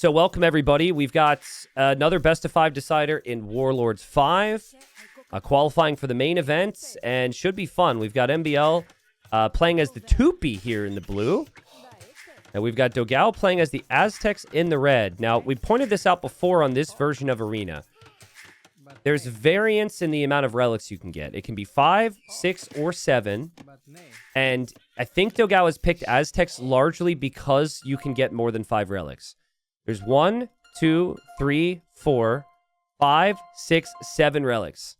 So welcome, everybody. We've got another best of 5 decider in Warlords 5, qualifying for the main event, and should be fun. We've got MbL playing as the Tupi here in the blue, and we've got Dogao playing as the Aztecs in the red. Now, we pointed this out before on this version of Arena. There's variance in the amount of relics you can get. It can be 5, 6, or 7. And I think Dogao has picked Aztecs largely because you can get more than 5 relics. There's 1, 2, 3, 4, 5, 6, 7 relics.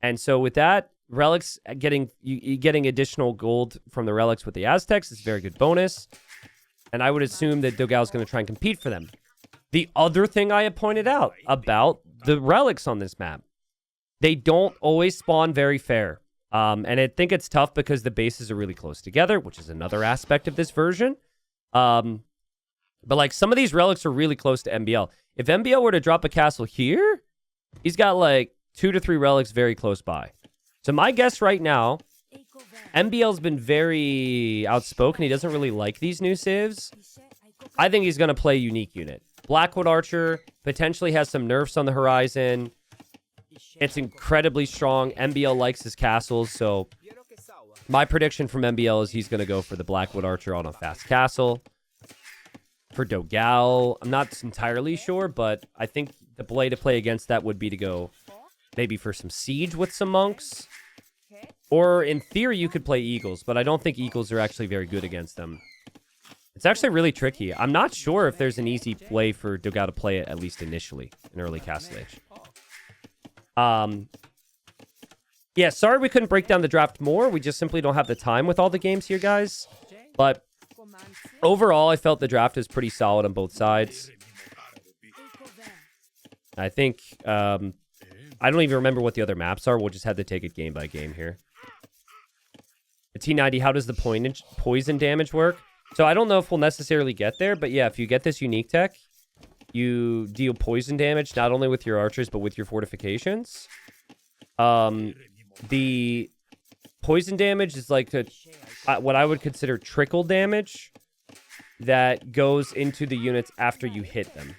And so with that, relics, getting additional gold from the relics with the Aztecs is a very good bonus. And I would assume that Dogao is going to try and compete for them. The other thing I have pointed out about the relics on this map, they don't always spawn very fair. And I think it's tough because the bases are really close together, which is another aspect of this version. But like some of these relics are really close to MbL. If MbL were to drop a castle here, he's got like 2 to 3 relics very close by. So my guess right now, MbL's been very outspoken. He doesn't really like these new civs. I think he's going to play unique unit. Blackwood Archer potentially has some nerfs on the horizon. It's incredibly strong. MbL likes his castles, so my prediction from MbL is he's going to go for the Blackwood Archer on a fast castle. For Dogao, I'm not entirely sure, but I think the play to play against that would be to go maybe for some siege with some monks. Or in theory, you could play Eagles, but I don't think Eagles are actually very good against them. It's actually really tricky. I'm not sure if there's an easy way for Dogao to play it, at least initially, in early Castle Age. Yeah, sorry we couldn't break down the draft more. We just simply don't have the time with all the games here, guys. But overall, I felt the draft is pretty solid on both sides. I think, I don't even remember what the other maps are. We'll just have to take it game by game here. The T90, how does the poison damage work? So I don't know if we'll necessarily get there, but yeah, if you get this unique tech, you deal poison damage, not only with your archers, but with your fortifications. The poison damage is like what I would consider trickle damage that goes into the units after you hit them.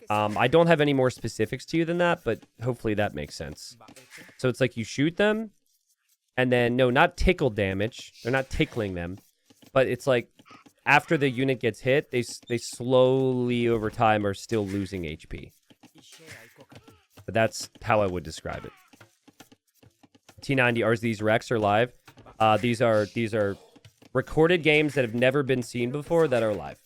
I don't have any more specifics to you than that, but hopefully that makes sense. So it's like you shoot them, and then, no, not tickle damage. They're not tickling them. But it's like, after the unit gets hit, they slowly, over time, are still losing HP. But that's how I would describe it. T90, are these Rex are live? These are recorded games that have never been seen before that are live.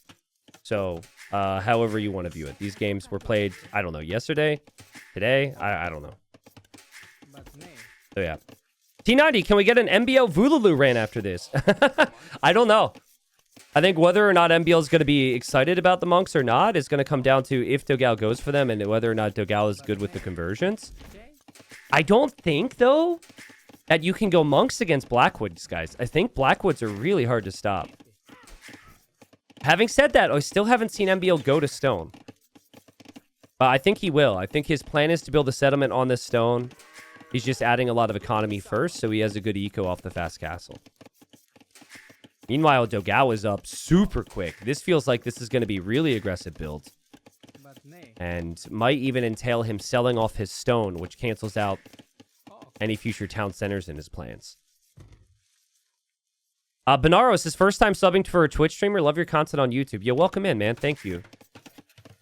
So, however you want to view it. These games were played, I don't know, yesterday? Today? I don't know. So, yeah. T90, can we get an MbL Voodoo ran after this? I don't know. I think whether or not MbL is going to be excited about the monks or not is going to come down to if Dogao goes for them and whether or not Dogao is good with the conversions. I don't think, though, that you can go monks against Blackwoods, guys. I think Blackwoods are really hard to stop. Having said that, I still haven't seen MbL go to stone. I think he will. I think his plan is to build a settlement on this stone. He's just adding a lot of economy first, so he has a good eco off the fast castle. Meanwhile, Dogao is up super quick. This feels like this is going to be really aggressive build. And might even entail him selling off his stone, which cancels out any future town centers in his plans. Bonaro, is his first time subbing for a Twitch streamer. Love your content on YouTube. Yo, welcome in, man. Thank you.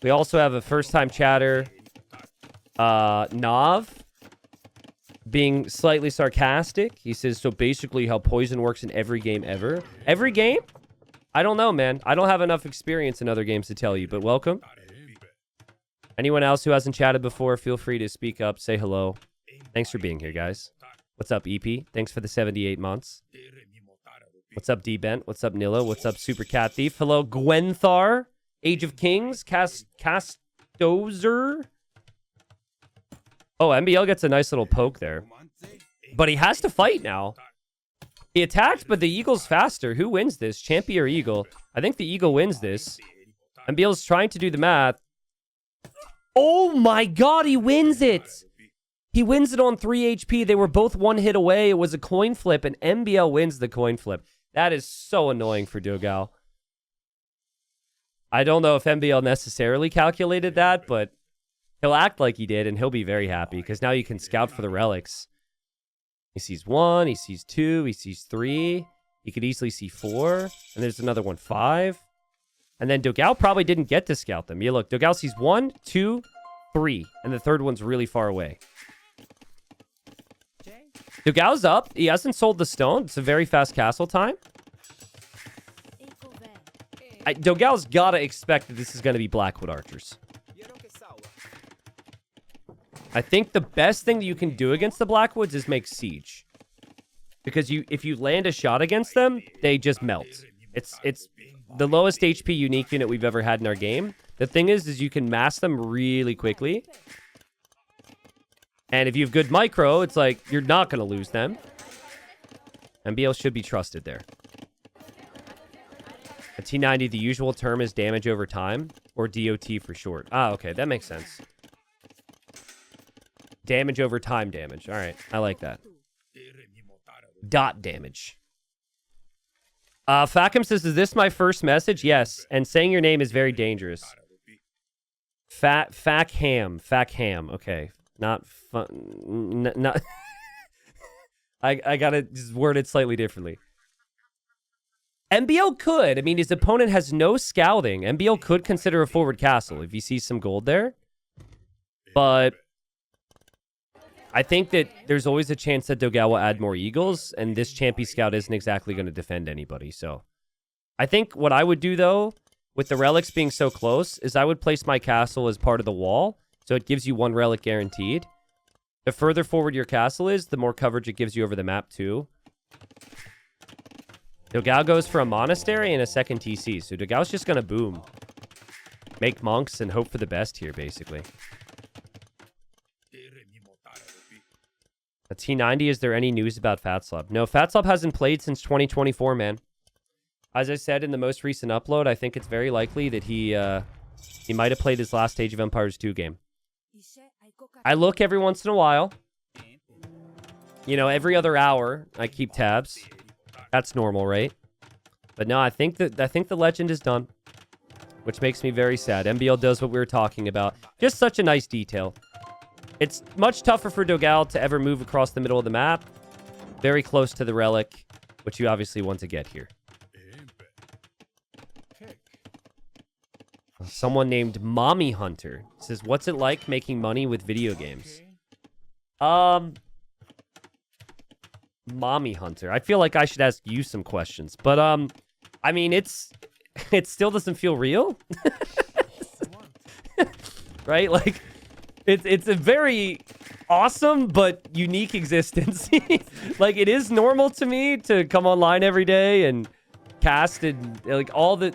We also have a first-time chatter. Nav. Being slightly sarcastic. He says, so basically how poison works in every game ever. Every game? I don't know, man. I don't have enough experience in other games to tell you, but welcome. Anyone else who hasn't chatted before, feel free to speak up, say hello. Thanks for being here, guys. What's up, EP? Thanks for the 78 months. What's up, D-Bent? What's up, Nilla? What's up, Super Cat Thief? Hello, Gwenthar. Age of Kings. Castozer. Oh, MbL gets a nice little poke there. But he has to fight now. He attacked, but the Eagle's faster. Who wins this? Champy or Eagle? I think the Eagle wins this. MbL's trying to do the math. Oh my god, he wins it! He wins it on 3 HP. They were both 1 hit away. It was a coin flip, and MbL wins the coin flip. That is so annoying for Dogao. I don't know if MbL necessarily calculated that, but he'll act like he did, and he'll be very happy, because now you can scout for the relics. He sees 1, he sees 2, he sees 3. He could easily see 4, and there's another one, 5. And then Dogao probably didn't get to scout them. Yeah, look, Dogao sees 1, 2, 3, and the third one's really far away. Dogao's up. He hasn't sold the stone. It's a very fast castle time. Dogao's got to expect that this is going to be Blackwood archers. I think the best thing that you can do against the Blackwoods is make siege. Because if you land a shot against them, they just melt. It's the lowest HP unique unit we've ever had in our game. The thing is you can mass them really quickly. And if you have good micro, it's like you're not going to lose them. MbL should be trusted there. A T90, the usual term is damage over time, or DOT for short. Ah, okay, that makes sense. Damage over time damage. All right, I like that. Dot damage. Fackham says, is this my first message? Yes, and saying your name is very dangerous. Fackham. Okay, not fun. Not. I gotta just word it slightly differently. MbL could. I mean, his opponent has no scouting. MbL could consider a forward castle if he sees some gold there. But I think that there's always a chance that Dogao will add more eagles, and this Champy Scout isn't exactly going to defend anybody. So I think what I would do, though, with the relics being so close, is I would place my castle as part of the wall, so it gives you 1 relic guaranteed. The further forward your castle is, the more coverage it gives you over the map, too. Dogao goes for a monastery and a second TC, so Dogao's just going to boom. Make monks and hope for the best here, basically. A T90, is there any news about Fatslab? No, Fatslab hasn't played since 2024, man. As I said in the most recent upload, I think it's very likely that he might have played his last Age of Empires 2 game. I look every once in a while. You know, every other hour, I keep tabs. That's normal, right? But no, I think the legend is done, which makes me very sad. MbL does what we were talking about. Just such a nice detail. It's much tougher for Dogao to ever move across the middle of the map. Very close to the relic, which you obviously want to get here. Someone named Mommy Hunter says, what's it like making money with video games? Mommy Hunter. I feel like I should ask you some questions. But, I mean, it still doesn't feel real. Right? Like, it's a very awesome but unique existence. Like, it is normal to me to come online every day and cast, and like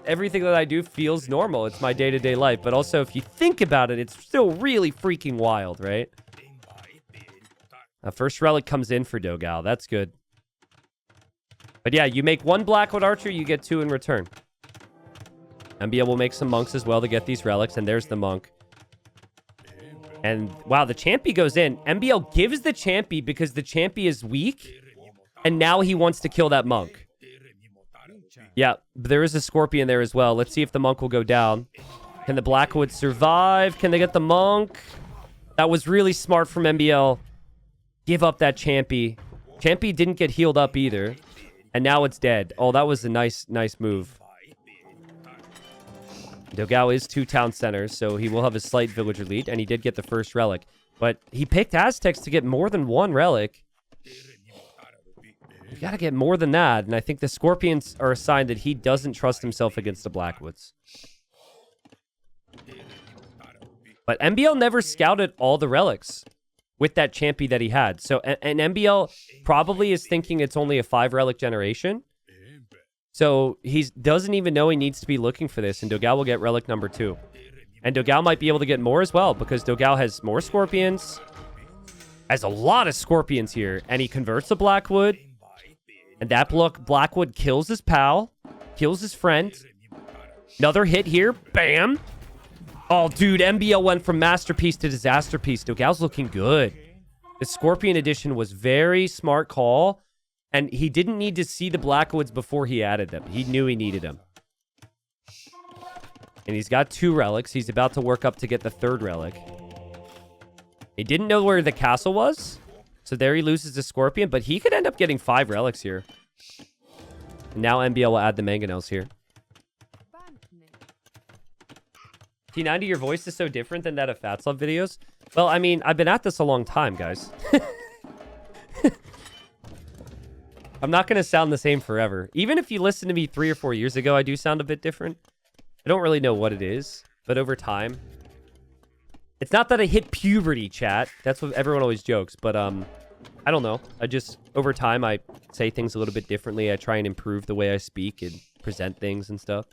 everything that I do feels normal. It's my day-to-day life. But also, if you think about it, it's still really freaking wild, right? First relic comes in for Dogao. That's good. But yeah, you make 1 Blackwood Archer, you get 2 in return. MbL will make some monks as well to get these relics, and there's the monk. And wow, the Champy goes in. MbL gives the Champy because the Champy is weak, and now he wants to kill that monk. Yeah, there is a Scorpion there as well. Let's see if the monk will go down. Can the Blackwood survive? Can they get the monk? That was really smart from MbL. Give up that Champy. Champy didn't get healed up either. And now it's dead. Oh, that was a nice move. Dogao is 2 town centers, so he will have a slight villager lead, and he did get the first relic. But he picked Aztecs to get more than 1 relic. You gotta get more than that, and I think the Scorpions are a sign that he doesn't trust himself against the Blackwoods. But MbL never scouted all the relics with that Champy that he had. So, and MbL probably is thinking it's only a 5 relic generation. So he doesn't even know he needs to be looking for this, and Dogao will get relic number 2. And Dogao might be able to get more as well, because Dogao has more Scorpions, has a lot of Scorpions here, and he converts a Blackwood, and that Blackwood kills his pal, kills his friend. Another hit here, bam! Oh, dude, MbL went from Masterpiece to Disasterpiece. Dogao's looking good. The Scorpion edition was very smart call, and he didn't need to see the Blackwoods before he added them. He knew he needed them. And he's got 2 relics. He's about to work up to get the 3rd relic. He didn't know where the castle was. So there he loses the Scorpion. But he could end up getting 5 relics here. And now MbL will add the mangonels here. T90, your voice is so different than that of Fatslov videos. Well, I mean, I've been at this a long time, guys. I'm not going to sound the same forever. Even if you listen to me 3 or 4 years ago, I do sound a bit different. I don't really know what it is, but over time. It's not that I hit puberty, chat. That's what everyone always jokes, but I don't know. I just, over time, I say things a little bit differently. I try and improve the way I speak and present things and stuff.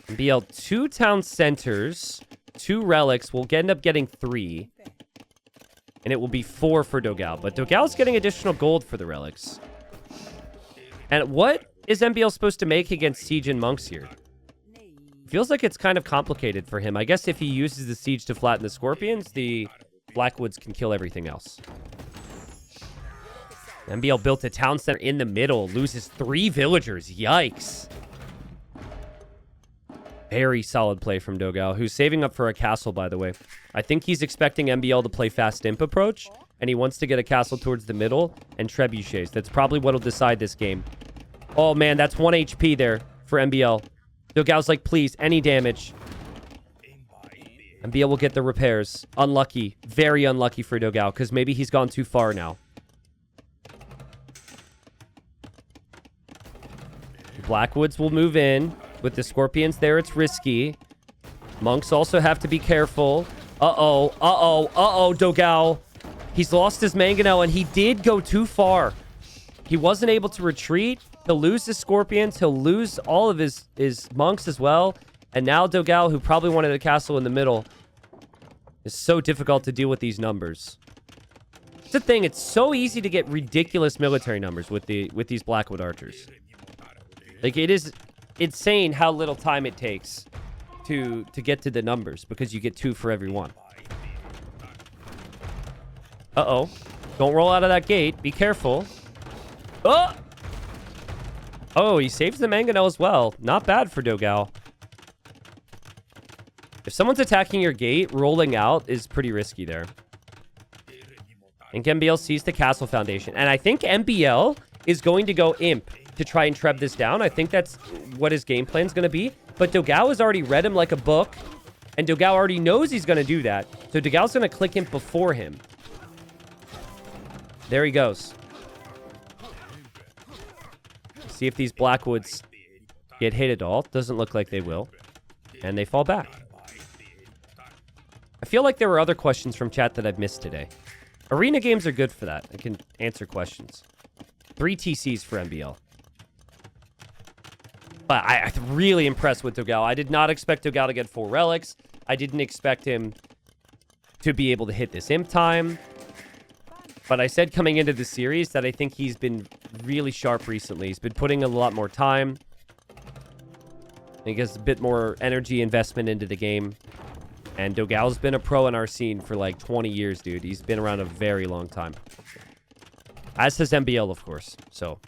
MbL, 2 town centers, 2 relics. We'll end up getting 3. And it will be 4 for Dogao. But Dogao's getting additional gold for the relics. And what is MbL supposed to make against Siege and Monks here? Feels like it's kind of complicated for him. I guess if he uses the Siege to flatten the Scorpions, the Blackwoods can kill everything else. MbL built a town center in the middle. Loses 3 villagers. Yikes. Very solid play from Dogao, who's saving up for a castle, by the way. I think he's expecting MbL to play fast imp approach, and he wants to get a castle towards the middle and trebuchets. That's probably what will decide this game. Oh, man, that's 1 HP there for MbL. Dogao's like, please, any damage. MbL will get the repairs. Unlucky. Very unlucky for Dogao, because maybe he's gone too far now. Blackwoods will move in. With the Scorpions there, it's risky. Monks also have to be careful. Uh-oh. Uh-oh. Uh-oh, Dogao. He's lost his Mangonel, and he did go too far. He wasn't able to retreat. He'll lose his Scorpions. He'll lose all of his Monks as well. And now Dogao, who probably wanted a castle in the middle, is so difficult to deal with these numbers. It's the thing. It's so easy to get ridiculous military numbers with these Blackwood archers. Like, it is insane how little time it takes to get to the numbers because you get 2 for every 1. Uh-oh. Don't roll out of that gate. Be careful. Oh! Oh, he saves the Mangonel as well. Not bad for Dogao. If someone's attacking your gate, rolling out is pretty risky there. I think MbL sees the castle foundation. And I think MbL is going to go imp to try and treb this down. I think that's what his game plan is going to be. But Dogao has already read him like a book. And Dogao already knows he's going to do that. So Dogao's going to click him before him. There he goes. See if these Blackwoods get hit at all. Doesn't look like they will. And they fall back. I feel like there were other questions from chat that I've missed today. Arena games are good for that. I can answer questions. 3 TCs for MbL. But I'm really impressed with Dogao. I did not expect Dogao to get 4 relics. I didn't expect him to be able to hit this imp time. But I said coming into the series that I think he's been really sharp recently. He's been putting a lot more time. He gets a bit more energy investment into the game. And Dogao's been a pro in our scene for like 20 years, dude. He's been around a very long time. As has MbL, of course. So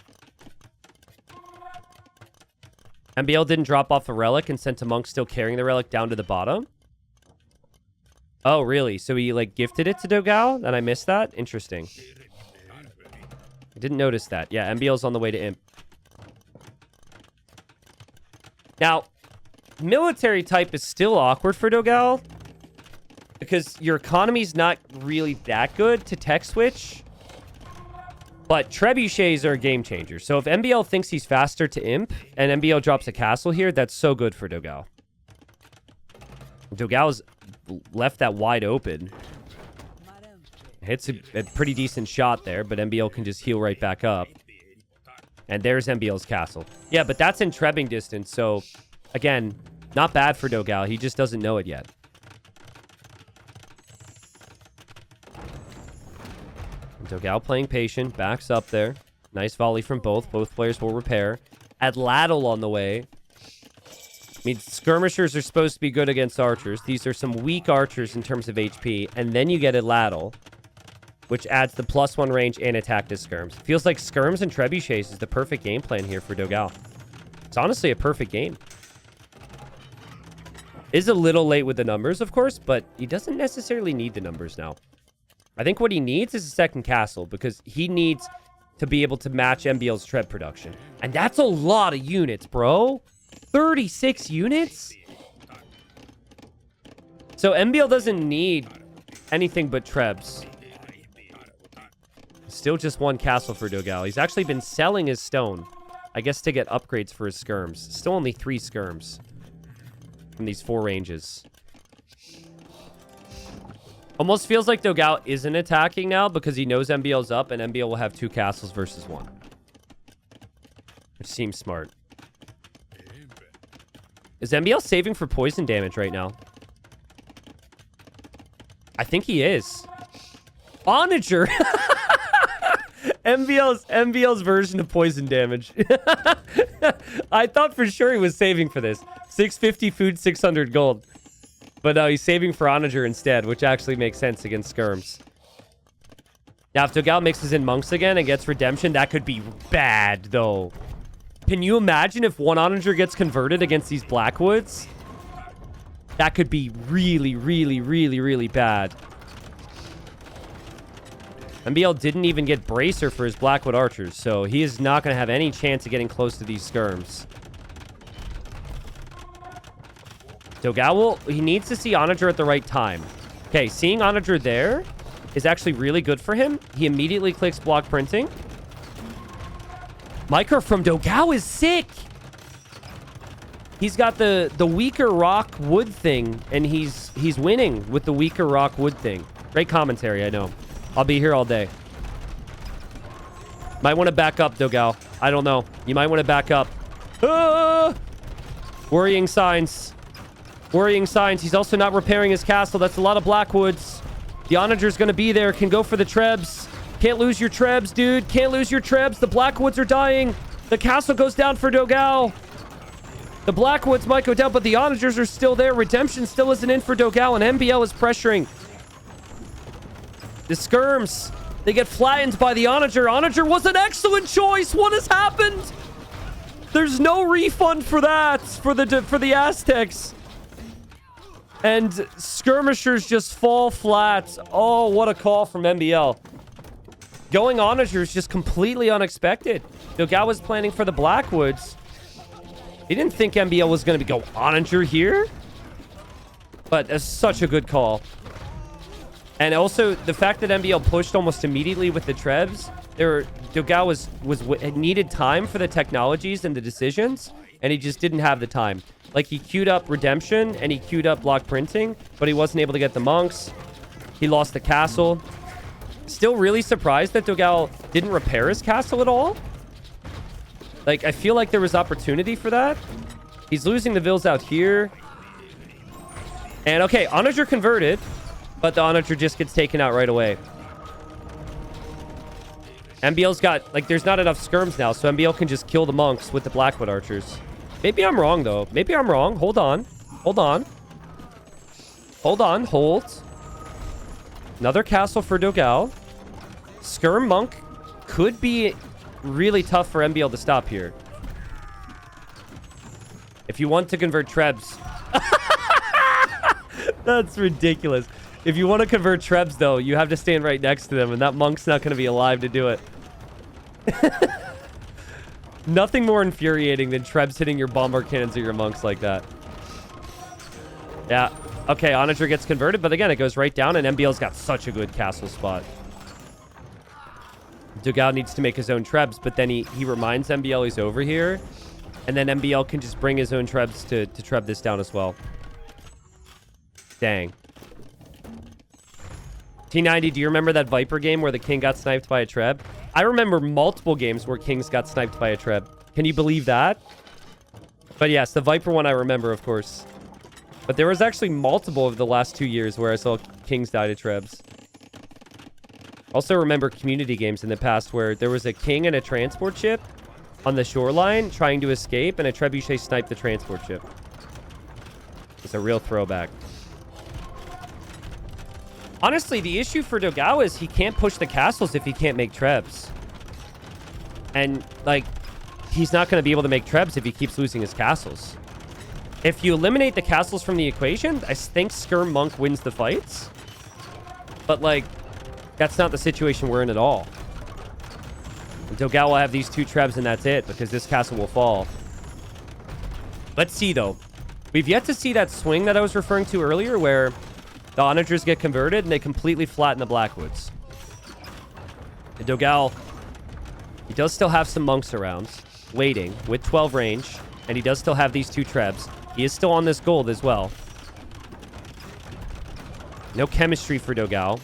MbL didn't drop off a relic and sent a monk still carrying the relic down to the bottom. Oh, really? So he, like, gifted it to Dogao? And I missed that? Interesting. I didn't notice that. Yeah, MbL's on the way to imp. Now, military type is still awkward for Dogao. Because your economy's not really that good to tech switch. But trebuchets are a game changer. So if MbL thinks he's faster to imp, and MbL drops a castle here, that's so good for Dogao. Dogao's left that wide open. Hits a pretty decent shot there, but MbL can just heal right back up. And there's MbL's castle. Yeah, but that's in trebbing distance, so again, not bad for Dogao. He just doesn't know it yet. Dogao playing patient, backs up there. Nice volley from both. Both players will repair. Adladdle on the way. I mean, skirmishers are supposed to be good against archers. These are some weak archers in terms of HP. And then you get Adladdle, which adds the +1 range and attack to skirms. Feels like skirms and trebuchets is the perfect game plan here for Dogao. It's honestly a perfect game. Is a little late with the numbers, of course, but he doesn't necessarily need the numbers now. I think what he needs is a second castle because he needs to be able to match MbL's Treb production. And that's a lot of units, bro. 36 units? So MbL doesn't need anything but Trebs. Still just one castle for Dogao. He's actually been selling his stone, I guess, to get upgrades for his skirms. Still only 3 skirms from these 4 ranges. Almost feels like Dogao isn't attacking now because he knows MbL's up and MbL will have 2 castles versus 1. Which seems smart. Is MbL saving for poison damage right now? I think he is. Onager! MbL's version of poison damage. I thought for sure he was saving for this. 650 food, 600 gold. But no, he's saving for Onager instead, which actually makes sense against skirms. Now, if Dogao mixes in monks again and gets redemption, that could be bad, though. Can you imagine if one Onager gets converted against these Blackwoods? That could be really, really, really, really bad. MbL didn't even get Bracer for his Blackwood archers, so he is not going to have any chance of getting close to these skirms. Dogao he needs to see Onager at the right time. Okay, seeing Onager there is actually really good for him. He immediately clicks block printing. Micro from Dogao is sick. He's got the weaker rock wood thing, and he's winning with the weaker rock wood thing. Great commentary, I know. I'll be here all day. Might want to back up, Dogao. I don't know. You might want to back up. Ah! Worrying signs. Worrying signs. He's also not repairing his castle. That's a lot of Blackwoods. The Onager's going to be there. Can go for the Trebs. Can't lose your Trebs, dude. Can't lose your Trebs. The Blackwoods are dying. The castle goes down for Dogao. The Blackwoods might go down, but the Onagers are still there. Redemption still isn't in for Dogao, and MbL is pressuring. The skirms, they get flattened by the Onager. Onager was an excellent choice. What has happened? There's no refund for that, for the Aztecs. And skirmishers just fall flat. Oh, what a call from MbL. Going Onager is just completely unexpected. Dogao was planning for the Blackwoods. He didn't think MbL was going to go Onager here. But that's such a good call. And also, the fact that MbL pushed almost immediately with the Trebs, Dogao needed time for the technologies and the decisions, and he just didn't have the time. Like, he queued up Redemption, and he queued up block printing, but he wasn't able to get the monks. He lost the castle. Still really surprised that Dogao didn't repair his castle at all. Like, I feel like there was opportunity for that. He's losing the vills out here. And, okay, Onager converted, but the Onager just gets taken out right away. MbL's got, like, there's not enough skirms now, so MbL can just kill the monks with the Blackwood archers. Maybe I'm wrong, though. Maybe I'm wrong. Hold on. Hold on. Hold on. Hold. Another castle for Dogao. Skirm monk could be really tough for MbL to stop here. If you want to convert Trebs. That's ridiculous. If you want to convert Trebs, though, you have to stand right next to them, and that monk's not going to be alive to do it. Nothing more infuriating than Trebs hitting your bombard cannons or your monks like that. Yeah. Okay, Onager gets converted, but again, it goes right down, and MbL's got such a good castle spot. Dogao needs to make his own Trebs, but then he reminds MbL he's over here, and then MbL can just bring his own Trebs to Treb this down as well. Dang. T90, do you remember that Viper game where the king got sniped by a Treb? I remember multiple games where kings got sniped by a Treb. Can you believe that? But yes, the Viper one I remember, of course. But there was actually multiple of the last 2 years where I saw kings die to Trebs. Also remember community games in the past where there was a king and a transport ship on the shoreline trying to escape, and a trebuchet sniped the transport ship. It's a real throwback. Honestly, the issue for Dogao is he can't push the castles if he can't make Trebs. And, like, he's not going to be able to make trebs if he keeps losing his castles. If you eliminate the castles from the equation, I think Skirm Monk wins the fights. But, like, that's not the situation we're in at all. And Dogao will have these 2 trebs and that's it, because this castle will fall. Let's see, though. We've yet to see that swing that I was referring to earlier, where the onagers get converted and they completely flatten the Blackwoods. And Dogao, he does still have some monks around, waiting, with 12 range. And he does still have these 2 trebs. He is still on this gold as well. No chemistry for Dogao.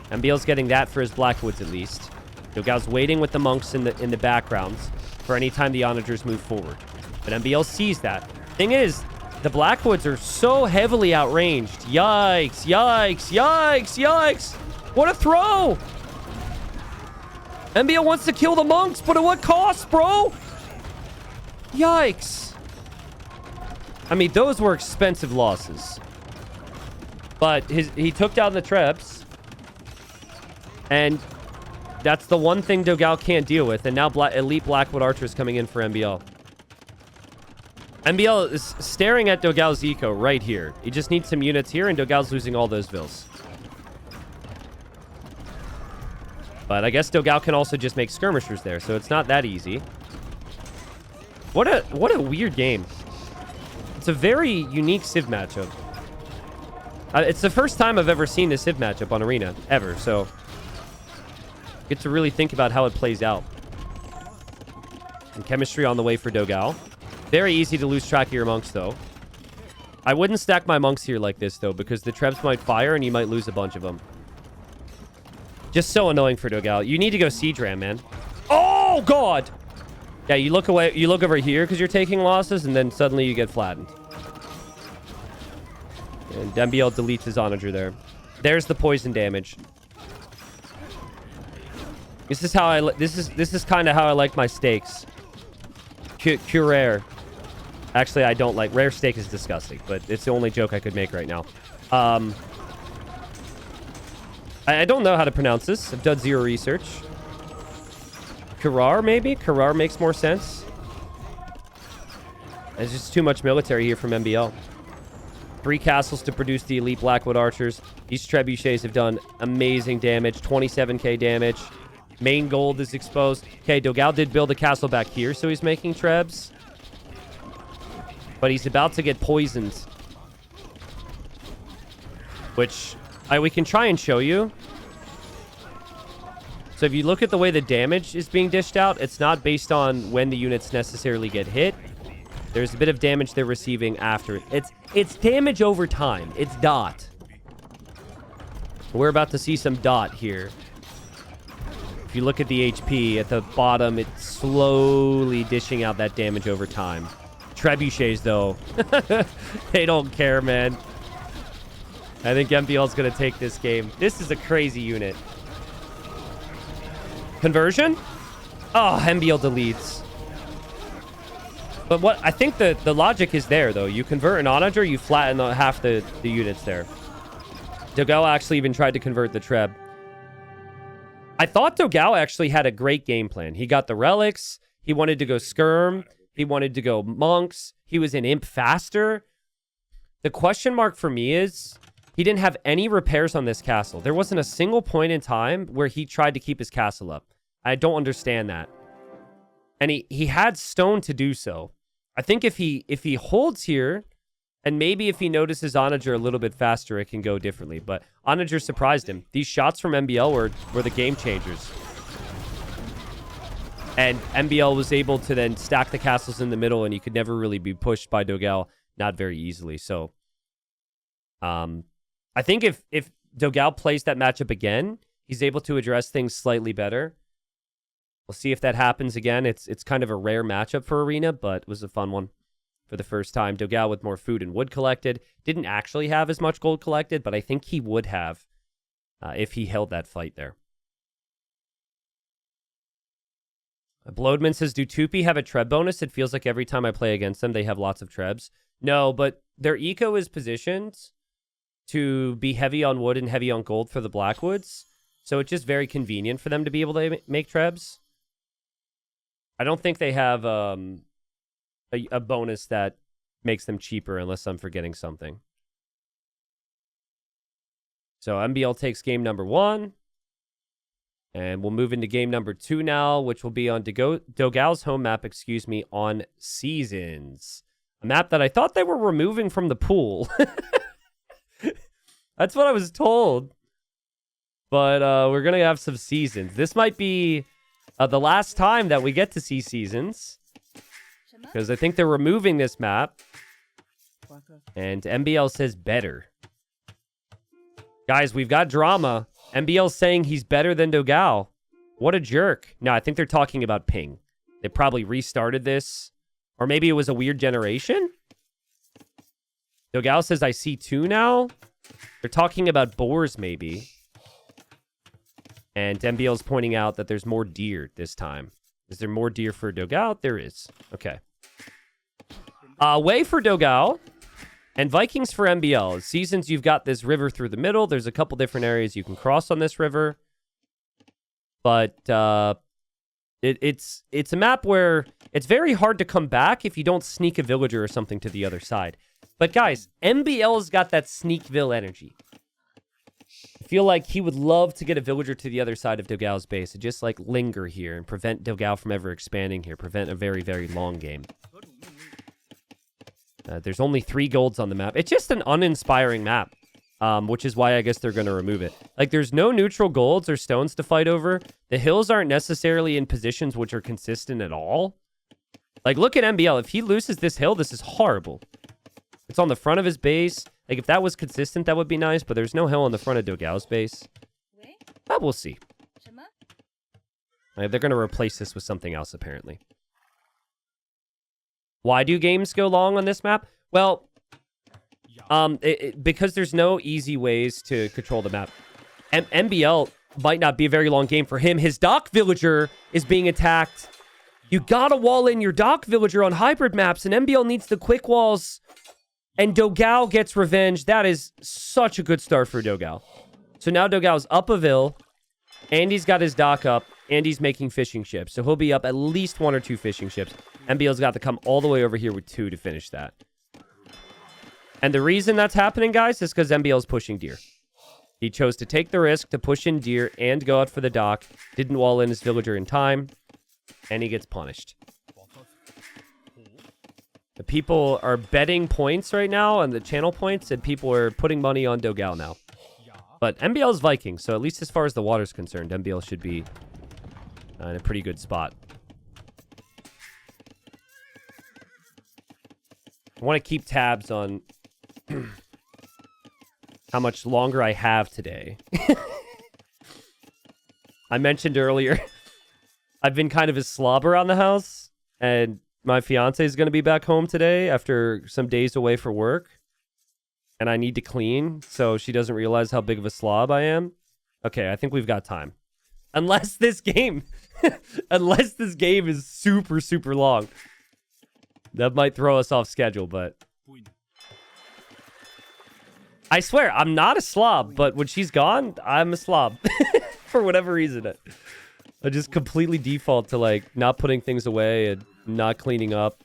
MbL's getting that for his Blackwoods, at least. Dogao's waiting with the monks in the background for any time the onagers move forward. But MbL sees that. Thing is, the Blackwoods are so heavily outranged. Yikes, yikes, yikes, yikes. What a throw! MbL wants to kill the monks, but at what cost, bro? Yikes. I mean, those were expensive losses. But he took down the trebs. And that's the one thing Dogao can't deal with. And now elite Blackwood archers coming in for MbL. MbL is staring at Dogao's eco right here. He just needs some units here, and Dogao's losing all those vills. But I guess Dogao can also just make skirmishers there, so it's not that easy. What a weird game. It's a very unique Civ matchup. It's the first time I've ever seen this Civ matchup on Arena, ever, so get to really think about how it plays out. And chemistry on the way for Dogao. Very easy to lose track of your monks, though. I wouldn't stack my monks here like this, though, because the trebs might fire and you might lose a bunch of them. Just so annoying for Dogao. You need to go siege ram, man. Oh, God! Yeah, you look away. You look over here because you're taking losses, and then suddenly you get flattened. And MbL deletes his onager there. There's the poison damage. This is how I. This is kind of how I like my steaks. Rare. Actually, I don't like rare steak. Is disgusting, but it's the only joke I could make right now. I don't know how to pronounce this. I've done zero research. Karar, maybe? Karar makes more sense. There's just too much military here from MbL. 3 castles to produce the elite Blackwood archers. These trebuchets have done amazing damage. 27k damage. Main gold is exposed. Okay, Dogao did build a castle back here, so he's making trebs. But he's about to get poisoned. Which we can try and show you. So if you look at the way the damage is being dished out, it's not based on when the units necessarily get hit. There's a bit of damage they're receiving after. It's damage over time. It's dot. We're about to see some dot here. If you look at the HP at the bottom, it's slowly dishing out that damage over time. Trebuchets, though, they don't care, man. I think MbL's going to take this game. This is a crazy unit. Conversion? Oh, MbL deletes. But what I think the logic is there, though. You convert an onager, you flatten half the units there. Dogao actually even tried to convert the treb. I thought Dogao actually had a great game plan. He got the relics. He wanted to go skirm. He wanted to go monks. He was in imp faster. The question mark for me is he didn't have any repairs on this castle. There wasn't a single point in time where he tried to keep his castle up. I don't understand that. And he had stone to do so. I think if he holds here, and maybe if he notices Onager a little bit faster, it can go differently. But Onager surprised him. These shots from MbL were the game changers. And MbL was able to then stack the castles in the middle, and he could never really be pushed by Dogao, not very easily. So, I think if Dogao plays that matchup again, he's able to address things slightly better. We'll see if that happens again. It's kind of a rare matchup for Arena, but it was a fun one for the first time. Dogao with more food and wood collected. Didn't actually have as much gold collected, but I think he would have if he held that fight there. Bloodman says, do Tupi have a treb bonus? It feels like every time I play against them, they have lots of trebs. No, but their eco is positioned to be heavy on wood and heavy on gold for the Blackwoods. So it's just very convenient for them to be able to make trebs. I don't think they have a bonus that makes them cheaper unless I'm forgetting something. So MbL takes game number 1. And we'll move into game number 2 now, which will be on Dogao's home map, on Seasons. A map that I thought they were removing from the pool. That's what I was told. But we're going to have some Seasons. This might be the last time that we get to see Seasons. Because I think they're removing this map. And MbL says better. Guys, we've got drama. MbL's saying he's better than Dogao. What a jerk. No, I think they're talking about ping. They probably restarted this. Or maybe it was a weird generation? Dogao says, I see 2 now. They're talking about boars, maybe. And MbL's pointing out that there's more deer this time. Is there more deer for Dogao? There is. Okay. Way for Dogao. And Vikings for MbL. Seasons, you've got this river through the middle. There's a couple different areas you can cross on this river. But it's a map where it's very hard to come back if you don't sneak a villager or something to the other side. But guys, MbL's got that sneakville energy. I feel like he would love to get a villager to the other side of Dogao's base and just like linger here and prevent Dogao from ever expanding here. Prevent a very, very long game. There's only 3 golds on the map. It's just an uninspiring map, which is why I guess they're going to remove it. Like, there's no neutral golds or stones to fight over. The hills aren't necessarily in positions which are consistent at all. Like, look at MbL. If he loses this hill, this is horrible. It's on the front of his base. Like, if that was consistent, that would be nice, but there's no hill on the front of Dogao's base. But we'll see. They're going to replace this with something else, apparently. Why do games go long on this map? Well, because there's no easy ways to control the map. MbL might not be a very long game for him. His dock villager is being attacked. You gotta wall in your dock villager on hybrid maps, and MbL needs the quick walls. And Dogao gets revenge. That is such a good start for Dogao. So now Dogao's up a vill. Andy's got his dock up. Andy's making fishing ships. So he'll be up at least 1 or 2 fishing ships. MbL's got to come all the way over here with 2 to finish that. And the reason that's happening, guys, is because MbL's pushing deer. He chose to take the risk to push in deer and go out for the dock. Didn't wall in his villager in time. And he gets punished. The people are betting points right now on the channel points, and people are putting money on Dogao now. But MbL's Viking, so at least as far as the water's concerned, MbL should be in a pretty good spot. I want to keep tabs on how much longer I have today. I mentioned earlier, I've been kind of a slob around the house, and my fiance is going to be back home today after some days away for work, and I need to clean, so she doesn't realize how big of a slob I am. Okay, I think we've got time. Unless this game, unless this game is super, super long. That might throw us off schedule, but I swear, I'm not a slob, but when she's gone, I'm a slob. For whatever reason. I just completely default to, like, not putting things away and not cleaning up.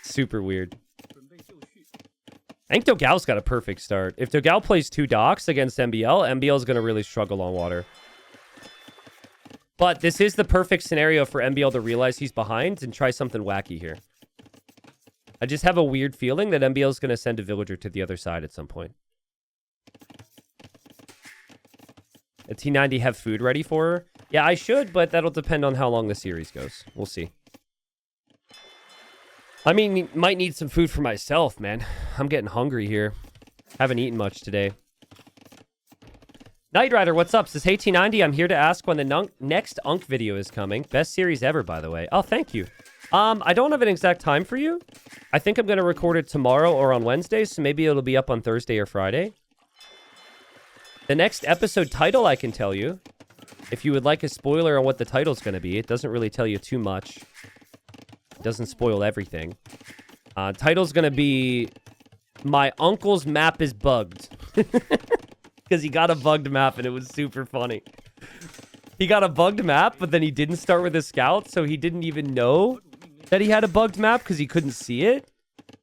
Super weird. I think Dogao's got a perfect start. If Dogao plays 2 docks against MbL, MbL is going to really struggle on water. But this is the perfect scenario for MbL to realize he's behind and try something wacky here. I just have a weird feeling that MbL is going to send a villager to the other side at some point. A T90 have food ready for her? Yeah, I should, but that'll depend on how long the series goes. We'll see. I mean, might need some food for myself, man. I'm getting hungry here. Haven't eaten much today. Night Rider, what's up? Says, hey T90, I'm here to ask when the next Unk video is coming. Best series ever, by the way. Oh, thank you. I don't have an exact time for you. I think I'm going to record it tomorrow or on Wednesday, so maybe it'll be up on Thursday or Friday. The next episode title, I can tell you. If you would like a spoiler on what the title's going to be, it doesn't really tell you too much. It doesn't spoil everything. Title's going to be My Uncle's Map is Bugged. Because he got a bugged map and it was super funny. He got a bugged map, but then he didn't start with a scout, so he didn't even know that he had a bugged map because he couldn't see it.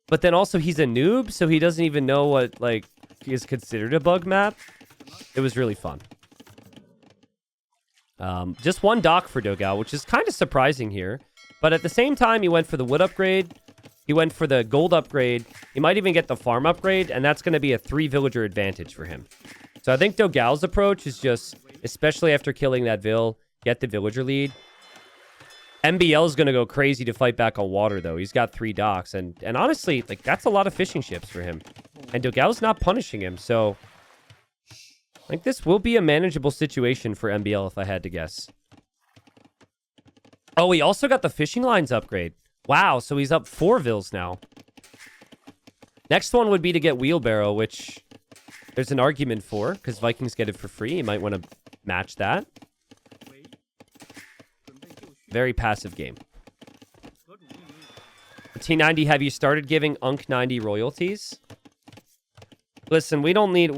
But then also he's a noob, so he doesn't even know what, like, is considered a bug map. It was really fun. Just one dock for Dogao, which is kind of surprising here. But at the same time, he went for the wood upgrade. He went for the gold upgrade. He might even get the farm upgrade, and that's going to be a 3-villager advantage for him. So I think Dogao's approach is just, especially after killing that vill, get the villager lead. MbL is going to go crazy to fight back on water, though. He's got 3 docks, and honestly, like, that's a lot of fishing ships for him. And Dogao's not punishing him, so I think this will be a manageable situation for MbL if I had to guess. Oh, he also got the fishing lines upgrade. Wow, so he's up 4 vills now. Next one would be to get wheelbarrow, which there's an argument for, because Vikings get it for free. You might want to match that. Very passive game. T90, have you started giving Unk 90 royalties? Listen, we don't need...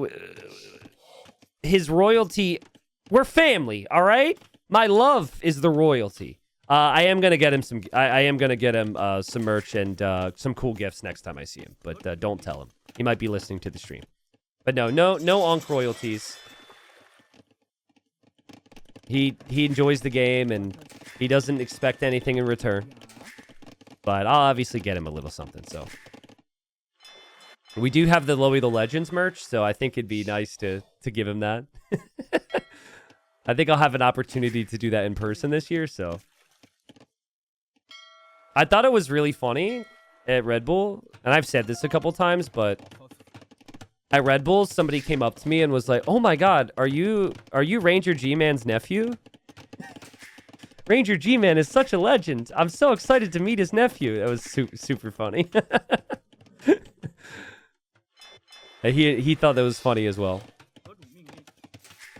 His royalty... We're family, all right? My love is the royalty. I am gonna get him some. I am gonna get him some merch and some cool gifts next time I see him. But don't tell him. He might be listening to the stream. But no Unk royalties. He enjoys the game and he doesn't expect anything in return. But I'll obviously get him a little something. So we do have the Lowy the Legends merch, so I think it'd be nice to give him that. I think I'll have an opportunity to do that in person this year. So. I thought it was really funny at Red Bull, and I've said this a couple times, but at Red Bull, somebody came up to me and was like, "Oh my God, are you Ranger G-Man's nephew? Ranger G-Man is such a legend. I'm so excited to meet his nephew." That was super funny. He thought that was funny as well.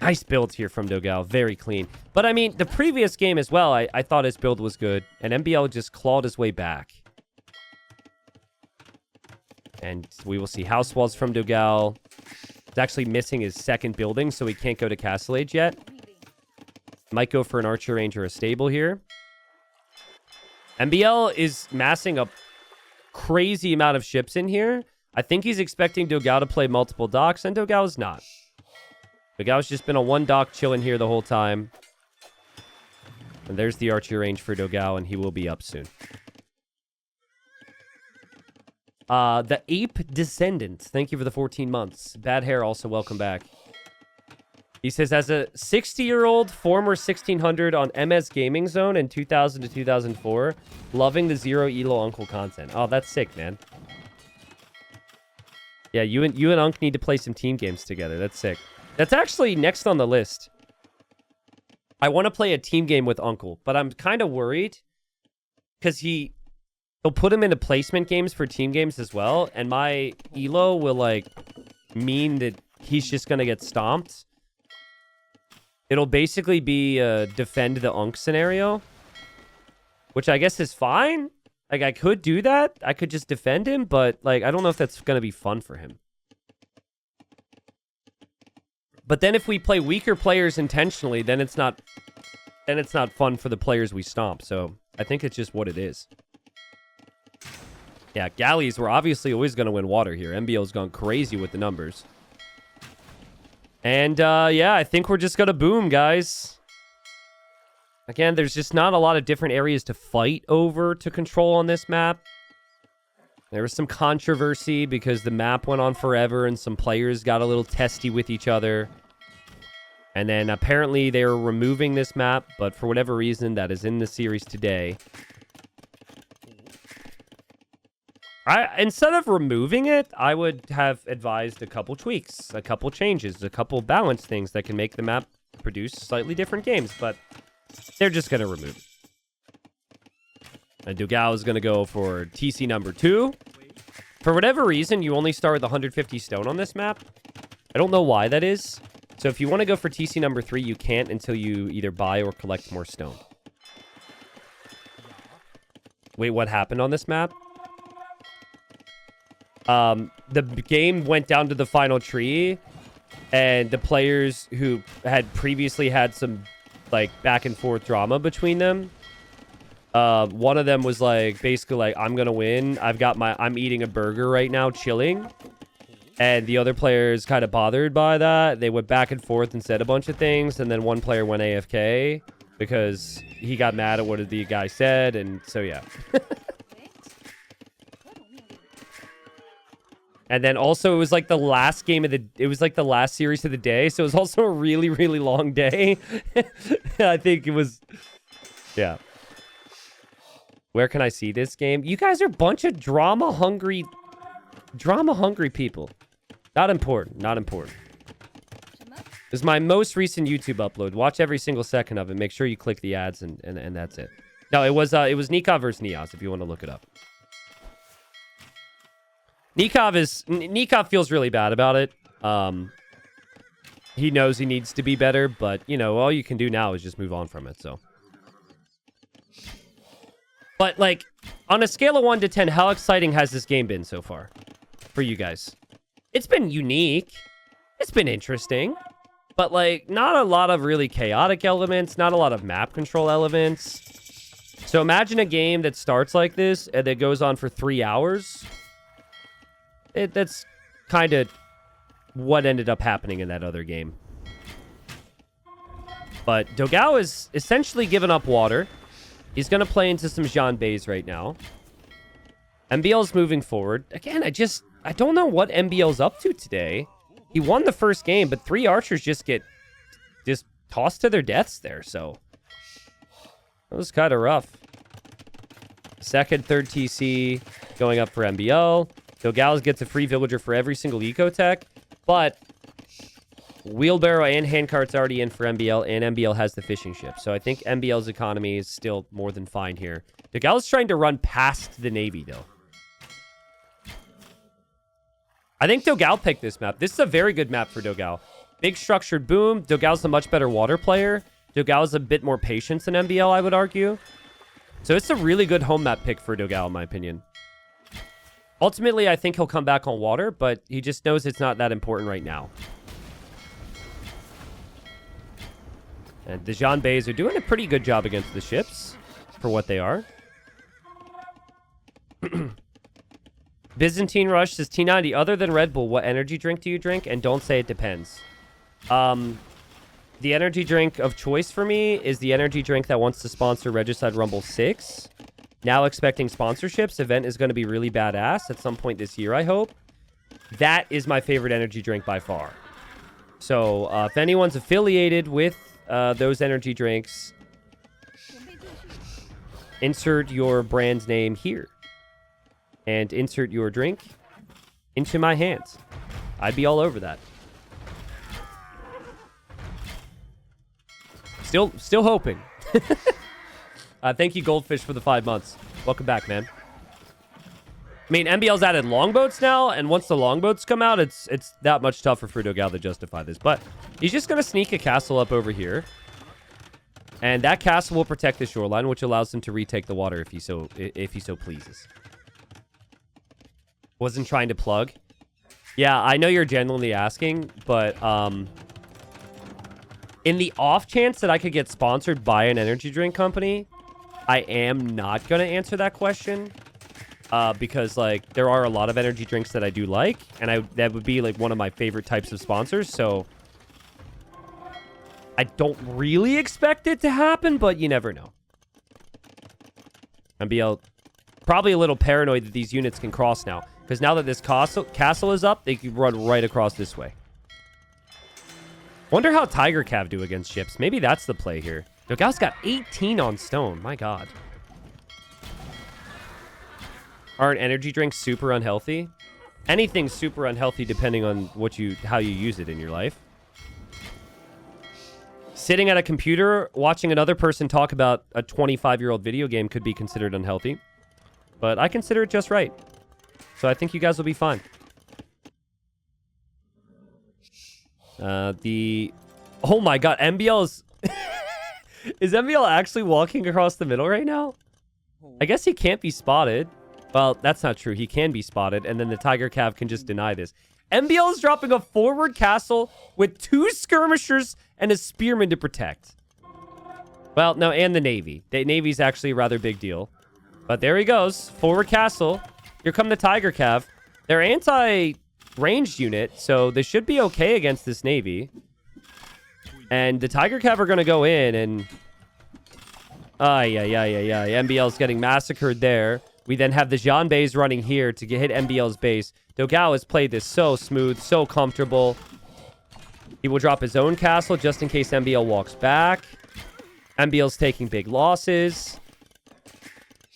Nice build here from Dogao. Very clean. But, I mean, the previous game as well, I thought his build was good. And MbL just clawed his way back. And we will see house walls from Dogao. He's actually missing his second building, so he can't go to Castle Age yet. Might go for an Archer Range or a Stable here. MbL is massing a crazy amount of ships in here. I think he's expecting Dogao to play multiple docks, and Dogao's not. Dogao's just been on one dock chilling here the whole time. And there's the Archer Range for Dogao, and he will be up soon. The Ape Descendant. Thank you for the 14 months. Bad Hair, also welcome back. He says, as a 60-year-old former 1600 on MS Gaming Zone in 2000 to 2004, loving the Zero Elo Uncle content. Oh, that's sick, man. Yeah, you and Unk need to play some team games together. That's sick. That's actually next on the list. I want to play a team game with Uncle, but I'm kind of worried because he'll put him into placement games for team games as well, and my elo will like mean that he's just gonna get stomped. It'll basically be a defend the Unk scenario, which I guess is fine. Like, I could do that. I could just defend him, but like I don't know if that's gonna be fun for him. But then if we play weaker players intentionally, then it's not fun for the players we stomp. So I think it's just what it is. Yeah, galleys were obviously always going to win water here. MbL's gone crazy with the numbers. And yeah, I think we're just going to boom, guys. Again, there's just not a lot of different areas to fight over to control on this map. There was some controversy because the map went on forever and some players got a little testy with each other. And then apparently they were removing this map, but for whatever reason that is in the series today. Instead of removing it, I would have advised a couple tweaks, a couple changes, a couple balance things that can make the map produce slightly different games, but they're just going to remove it. And Dogao is going to go for TC number 2. For whatever reason, you only start with 150 stone on this map. I don't know why that is. So if you want to go for TC number 3, you can't until you either buy or collect more stone. Wait, what happened on this map? The game went down to the final tree, and the players who had previously had some like, back and forth drama between them. One of them was like, basically like, I'm gonna win. I'm eating a burger right now, chilling. And the other player is kind of bothered by that. They went back and forth and said a bunch of things. And then one player went AFK because he got mad at what the guy said. And so, yeah. And then also, it was like the last game of it was like the last series of the day. So it was also a really, really long day. I think it was, yeah. Where can I see this game? You guys are a bunch of drama-hungry people. Not important. Not important. This is my most recent YouTube upload. Watch every single second of it. Make sure you click the ads, and that's it. No, it was Nikov versus Niaz, if you want to look it up. Nikov feels really bad about it. He knows he needs to be better, but, you know, all you can do now is just move on from it, so. But, like, on a scale of 1 to 10, how exciting has this game been so far for you guys? It's been unique. It's been interesting. But, like, not a lot of really chaotic elements. Not a lot of map control elements. So imagine a game that starts like this and that goes on for 3 hours. That's kind of what ended up happening in that other game. But Dogao is essentially given up water. He's going to play into some Jean Bays right now. MbL's moving forward. Again, I don't know what MbL's up to today. He won the first game, but 3 archers just get tossed to their deaths there, so that was kind of rough. Second, third TC going up for MbL. Dogao gets a free villager for every single ecotech, but wheelbarrow and handcart's already in for MbL, and MbL has the fishing ship. So I think MbL's economy is still more than fine here. Dogao's trying to run past the Navy, though. I think Dogao picked this map. This is a very good map for Dogao. Big structured boom. Dogao's a much better water player. Dogao's a bit more patient than MbL, I would argue. So it's a really good home map pick for Dogao, in my opinion. Ultimately, I think he'll come back on water, but he just knows it's not that important right now. And the Jean Bays are doing a pretty good job against the ships for what they are. Byzantine Rush says, T90, other than Red Bull, what energy drink do you drink? And don't say it depends. The energy drink of choice for me is the energy drink that wants to sponsor Regicide Rumble 6. Now expecting sponsorships. Event is going to be really badass at some point this year, I hope. That is my favorite energy drink by far. So if anyone's affiliated with those energy drinks, insert your brand's name here. And insert your drink into my hands. I'd be all over that. Still hoping. Thank you, Goldfish, for the 5 months. Welcome back, man. I mean, MbL's added longboats now, and once the longboats come out, it's that much tougher for Dogao to justify this. But he's just going to sneak a castle up over here. And that castle will protect the shoreline, which allows him to retake the water if he so pleases. Wasn't trying to plug. Yeah, I know you're genuinely asking, but in the off chance that I could get sponsored by an energy drink company, I am not going to answer that question. Because, like, there are a lot of energy drinks that I do like, and that would be, like, one of my favorite types of sponsors, so I don't really expect it to happen, but you never know. MbL probably a little paranoid that these units can cross now, because now that this castle is up, they can run right across this way. Wonder how Tiger Cav do against ships. Maybe that's the play here. Dogao's got 18 on stone. My God. Aren't energy drinks super unhealthy? Anything's super unhealthy depending on how you use it in your life. Sitting at a computer, watching another person talk about a 25-year-old video game could be considered unhealthy. But I consider it just right. So I think you guys will be fine. Oh my God, MbL is... Is MbL actually walking across the middle right now? I guess he can't be spotted. Well, that's not true. He can be spotted, and then the Tiger Cav can just deny this. MbL is dropping a forward castle with 2 skirmishers and a spearman to protect. Well, no, and the Navy. The Navy's actually a rather big deal. But there he goes. Forward castle. Here come the Tiger Cav. They're anti-ranged unit, so they should be okay against this Navy. And the Tiger Cav are going to go in and... MbL's getting massacred there. We then have the Janbeis running here to hit MbL's base. Dogao has played this so smooth, so comfortable. He will drop his own castle just in case MbL walks back. MbL's taking big losses.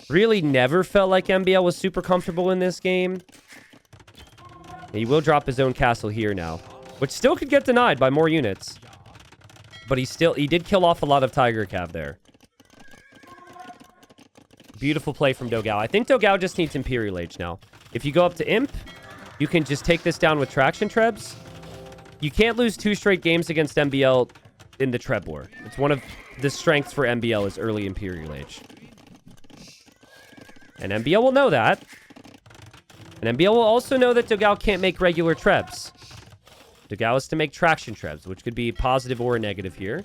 Really never felt like MbL was super comfortable in this game. He will drop his own castle here now, which still could get denied by more units. But he did kill off a lot of Tiger Cav there. Beautiful play from Dogao. I think Dogao just needs Imperial Age now. If you go up to Imp, you can just take this down with Traction Trebs. You can't lose 2 straight games against MbL in the Treb War. It's one of the strengths for MbL is early Imperial Age. And MbL will know that. And MbL will also know that Dogao can't make regular Trebs. Dogao is to make Traction Trebs, which could be positive or a negative here.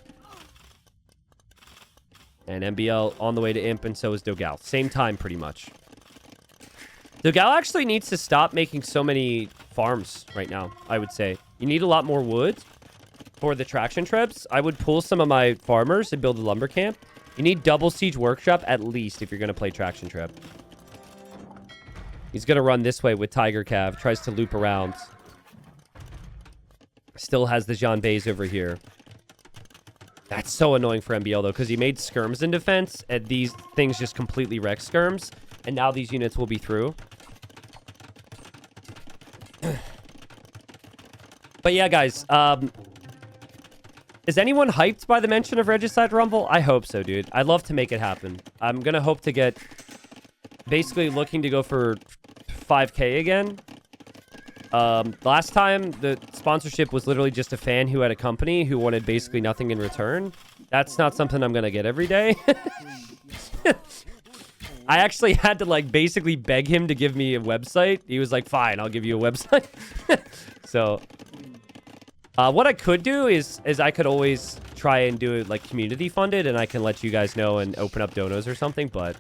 And MbL on the way to Imp, and so is Dogao. Same time, pretty much. Dogao actually needs to stop making so many farms right now, I would say. You need a lot more wood for the Traction Trebs. I would pull some of my farmers and build a lumber camp. You need double siege workshop at least if you're going to play Traction Treb. He's going to run this way with Tiger Cav. Tries to loop around. Still has the Janbeis over here. That's so annoying for MbL, though, because he made skirms in defense, and these things just completely wreck skirms, and now these units will be through. But yeah, guys, is anyone hyped by the mention of Regicide Rumble? I hope so, dude. I'd love to make it happen. I'm going to hope to get... Basically looking to go for 5K again. Last time, the sponsorship was literally just a fan who had a company who wanted basically nothing in return. That's not something I'm going to get every day. I actually had to, like, basically beg him to give me a website. He was like, fine, I'll give you a website. So, what I could do is I could always try and do it, like, community funded, and I can let you guys know and open up donos or something, but...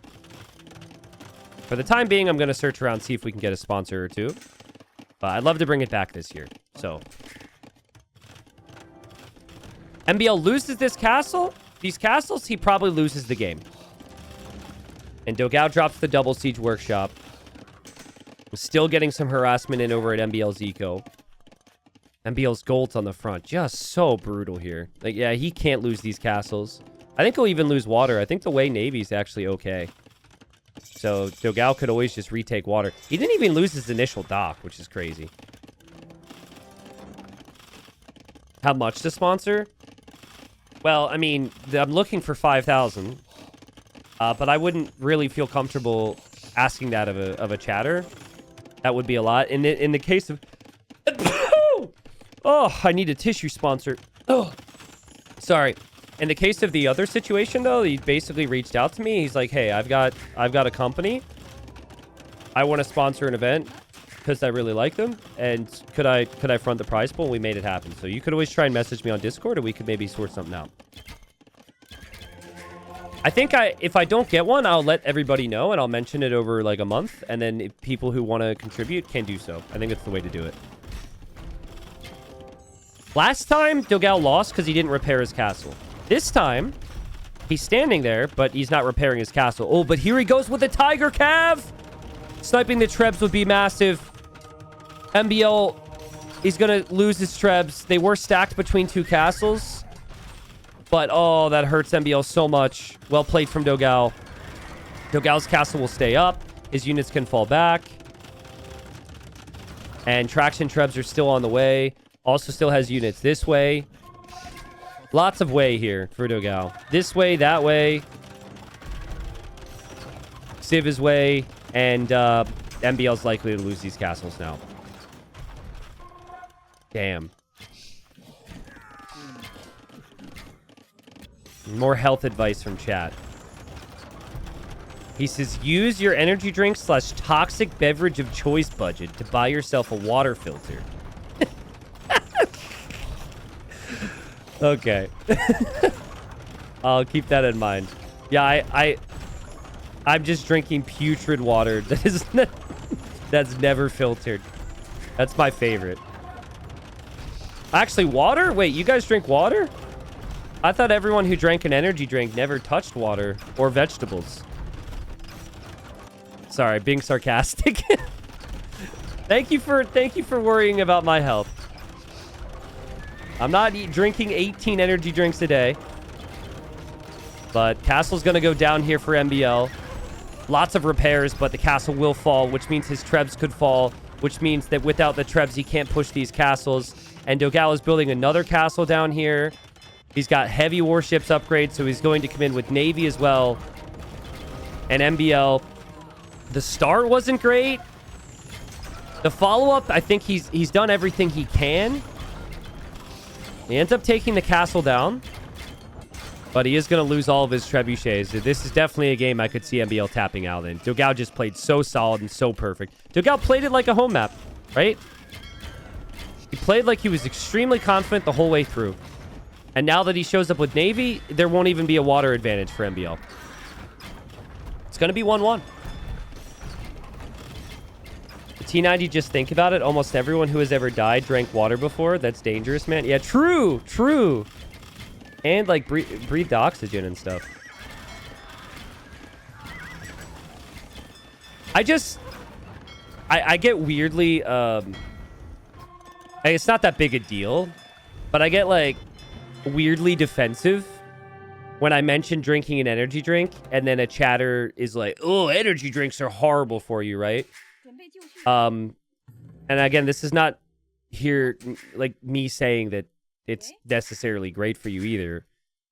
For the time being, I'm going to search around, see if we can get a sponsor or two. But I'd love to bring it back this year. So. MbL loses this castle. These castles, he probably loses the game. And Dogao drops the double siege workshop. Still getting some harassment in over at MbL's eco. MbL's gold's on the front. Just so brutal here. Like, yeah, he can't lose these castles. I think he'll even lose water. I think the way Navy's actually okay. So, Dogao could always just retake water. He didn't even lose his initial dock, which is crazy. How much to sponsor? Well, I mean, I'm looking for 5,000. But I wouldn't really feel comfortable asking that of a chatter. That would be a lot. In the case of... Oh, I need a tissue sponsor. Oh, sorry. In the case of the other situation, though, he basically reached out to me. He's like, hey, I've got a company. I want to sponsor an event because I really like them. And could I front the prize pool? We made it happen. So you could always try and message me on Discord, or we could maybe sort something out. I think if I don't get one, I'll let everybody know, and I'll mention it over like a month. And then if people who want to contribute can do so. I think that's the way to do it. Last time, Dogao lost because he didn't repair his castle. This time, he's standing there, but he's not repairing his castle. Oh, but here he goes with the Tiger Cav! Sniping the Trebs would be massive. MbL, he's going to lose his Trebs. They were stacked between 2 castles. But, oh, that hurts MbL so much. Well played from Dogao. Dogao's castle will stay up. His units can fall back. And Traction Trebs are still on the way. Also still has units this way. Lots of way here for Dogao. This way, that way. Civ is way. And MbL's likely to lose these castles now. Damn. More health advice from chat. He says, use your energy drink / toxic beverage of choice budget to buy yourself a water filter. Okay. I'll keep that in mind. Yeah, I'm just drinking putrid water. That is that's never filtered. That's my favorite. Actually, water? Wait, you guys drink water? I thought everyone who drank an energy drink never touched water or vegetables. Sorry, being sarcastic. Thank you for worrying about my health. I'm not drinking 18 energy drinks a day. But castle's going to go down here for MbL. Lots of repairs, but the castle will fall, which means his trebs could fall, which means that without the trebs, he can't push these castles. And Dogao is building another castle down here. He's got heavy warships upgrades, so he's going to come in with navy as well. And MbL, the start wasn't great. The follow-up, I think he's done everything he can. He ends up taking the castle down. But he is going to lose all of his trebuchets. This is definitely a game I could see MbL tapping out in. Dogao just played so solid and so perfect. Dogao played it like a home map, right? He played like he was extremely confident the whole way through. And now that he shows up with Navy, there won't even be a water advantage for MbL. It's going to be 1-1. The T90, just think about it. Almost everyone who has ever died drank water before. That's dangerous, man. Yeah, true. True. And, like, breathe the oxygen and stuff. I get weirdly, it's not that big a deal, but I get, like, weirdly defensive when I mention drinking an energy drink, and then a chatter is like, oh, energy drinks are horrible for you, right? And again, this is not here, like, me saying that it's necessarily great for you either.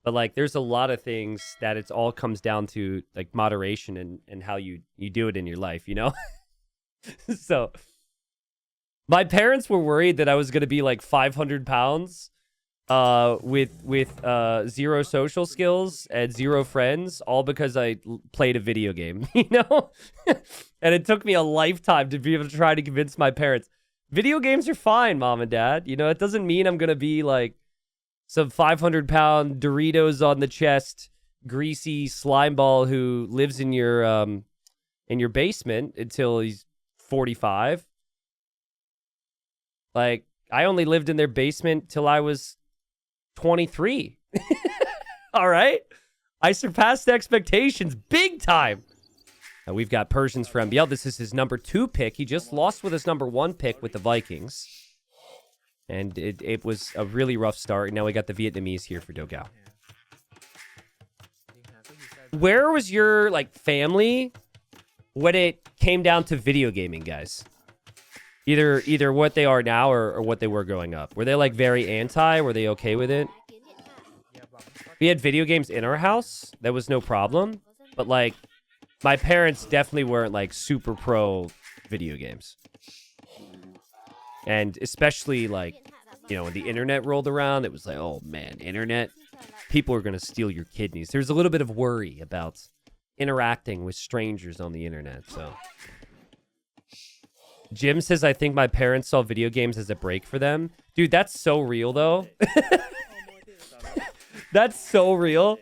But, like, there's a lot of things that it all comes down to, like, moderation and how you do it in your life, you know? So, my parents were worried that I was going to be, like, 500 pounds with zero social skills and zero friends, all because I played a video game, you know? And it took me a lifetime to be able to try to convince my parents, video games are fine, mom and dad. You know, it doesn't mean I'm going to be like some 500-pound Doritos on the chest, greasy slime ball who lives in your basement until he's 45. Like, I only lived in their basement till I was 23. All right? I surpassed expectations big time. Now we've got Persians for MbL. This is his number 2 pick. He just lost with his number 1 pick with the Vikings. And it was a really rough start. And now we got the Vietnamese here for Dogao. Where was your, like, family when it came down to video gaming, guys? Either what they are now or what they were growing up. Were they, like, very anti? Were they okay with it? We had video games in our house. That was no problem. But, like, my parents definitely weren't, like, super pro video games. And especially, like, you know, when the internet rolled around, it was like, oh, man, internet? People are going to steal your kidneys. There's a little bit of worry about interacting with strangers on the internet, so. Jim says, I think my parents saw video games as a break for them. Dude, that's so real, though. That's so real.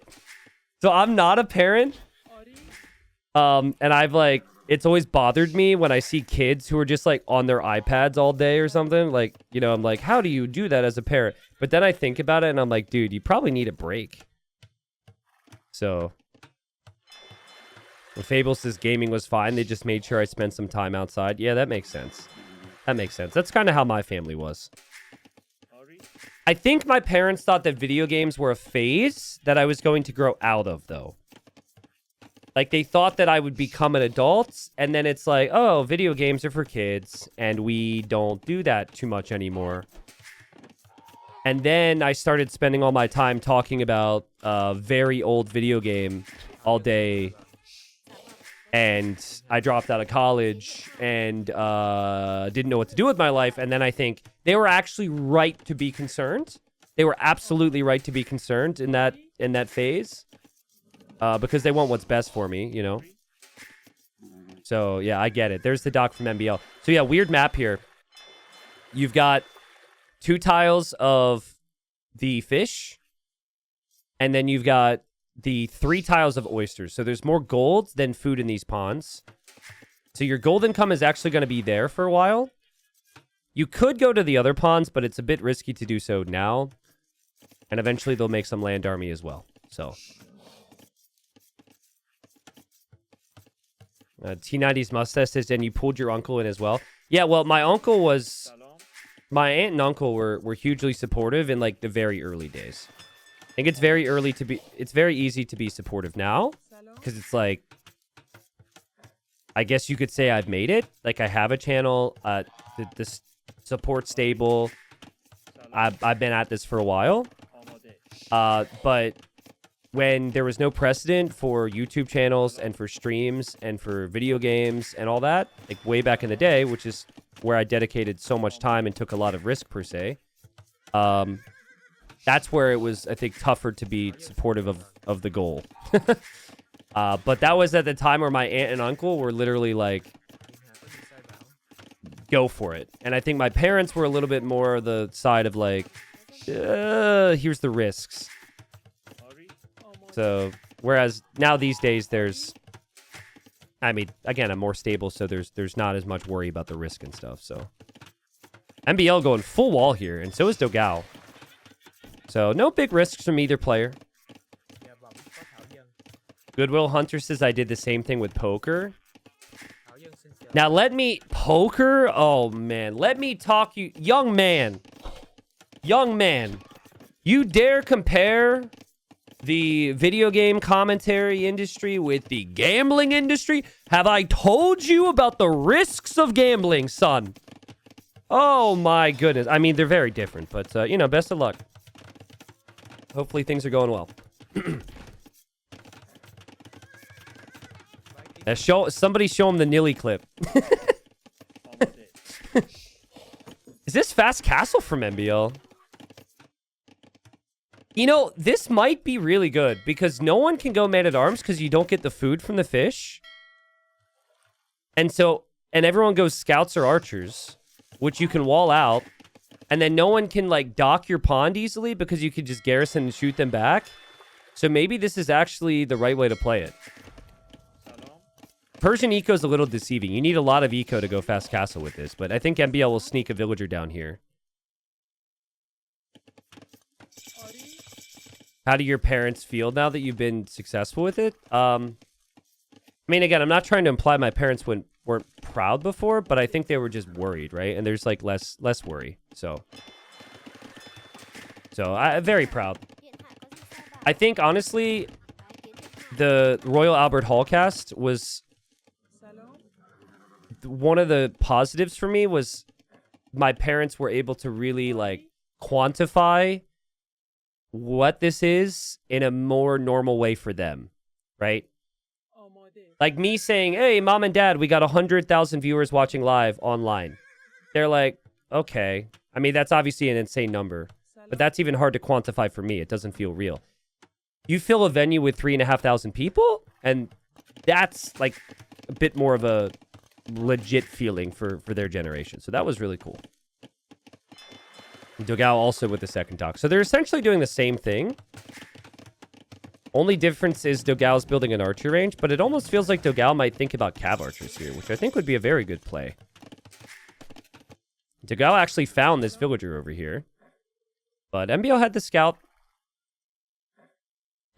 So I'm not a parent. And I've, like, it's always bothered me when I see kids who are just, like, on their iPads all day or something. Like, you know, I'm like, how do you do that as a parent? But then I think about it and I'm like, dude, you probably need a break. So when Fable says gaming was fine, they just made sure I spent some time outside. Yeah, that makes sense. That makes sense. That's kind of how my family was. I think my parents thought that video games were a phase that I was going to grow out of, though. Like, they thought that I would become an adult, and then it's like, oh, video games are for kids, and we don't do that too much anymore. And then I started spending all my time talking about a very old video game all day, and I dropped out of college and didn't know what to do with my life. And then I think they were actually right to be concerned. They were absolutely right to be concerned in that phase because they want what's best for me, you know? So, yeah, I get it. There's the doc from MbL. So, yeah, weird map here. You've got 2 tiles of the fish, and then you've got the 3 tiles of oysters. So there's more gold than food in these ponds. So your gold income is actually going to be there for a while. You could go to the other ponds, but it's a bit risky to do so now. And eventually they'll make some land army as well. So T90's mustache says, and you pulled your uncle in as well. Yeah, well, my aunt and uncle were hugely supportive in like the very early days. I think it's very easy to be supportive now because it's like, I guess you could say I've made it. Like I have a channel, the support stable. I've been at this for a while. But when there was no precedent for YouTube channels and for streams and for video games and all that, like way back in the day, which is where I dedicated so much time and took a lot of risk per se, that's where it was, I think, tougher to be supportive of the goal. But that was at the time where my aunt and uncle were literally like, go for it. And I think my parents were a little bit more the side of like, here's the risks. So, whereas now these days there's, I mean, again, I'm more stable, so there's not as much worry about the risk and stuff, so. MbL going full wall here, and so is Dogao. So, no big risks from either player. Goodwill Hunter says I did the same thing with poker. Now, poker? Oh, man. Let me talk you, young man. Young man. You dare compare the video game commentary industry with the gambling industry? Have I told you about the risks of gambling, son? Oh, my goodness. I mean, they're very different, but, you know, best of luck. Hopefully things are going well. Somebody show him the Nilly clip. Is this Fast Castle from MbL? You know, this might be really good because no one can go man-at-arms because you don't get the food from the fish. And everyone goes scouts or archers, which you can wall out. And then no one can, like, dock your pond easily because you could just garrison and shoot them back. So maybe this is actually the right way to play it. Persian eco is a little deceiving. You need a lot of eco to go Fast Castle with this, but I think MbL will sneak a villager down here. How do your parents feel now that you've been successful with it? I mean, again, I'm not trying to imply my parents weren't proud before, but I think they were just worried, right? And there's like less worry. So I'm very proud. I think honestly, the Royal Albert Hall cast was one of the positives for me was my parents were able to really like quantify what this is in a more normal way for them, right? Like me saying, hey, mom and dad, we got 100,000 viewers watching live online. They're like, okay. I mean, that's obviously an insane number, but that's even hard to quantify for me. It doesn't feel real. You fill a venue with 3,500 people, and that's like a bit more of a legit feeling for their generation. So that was really cool. Dogao also with the second dock. So they're essentially doing the same thing. Only difference is Dogao's building an archer range, but it almost feels like Dogao might think about cav archers here, which I think would be a very good play. Dogao actually found this villager over here, but MbL had the scout.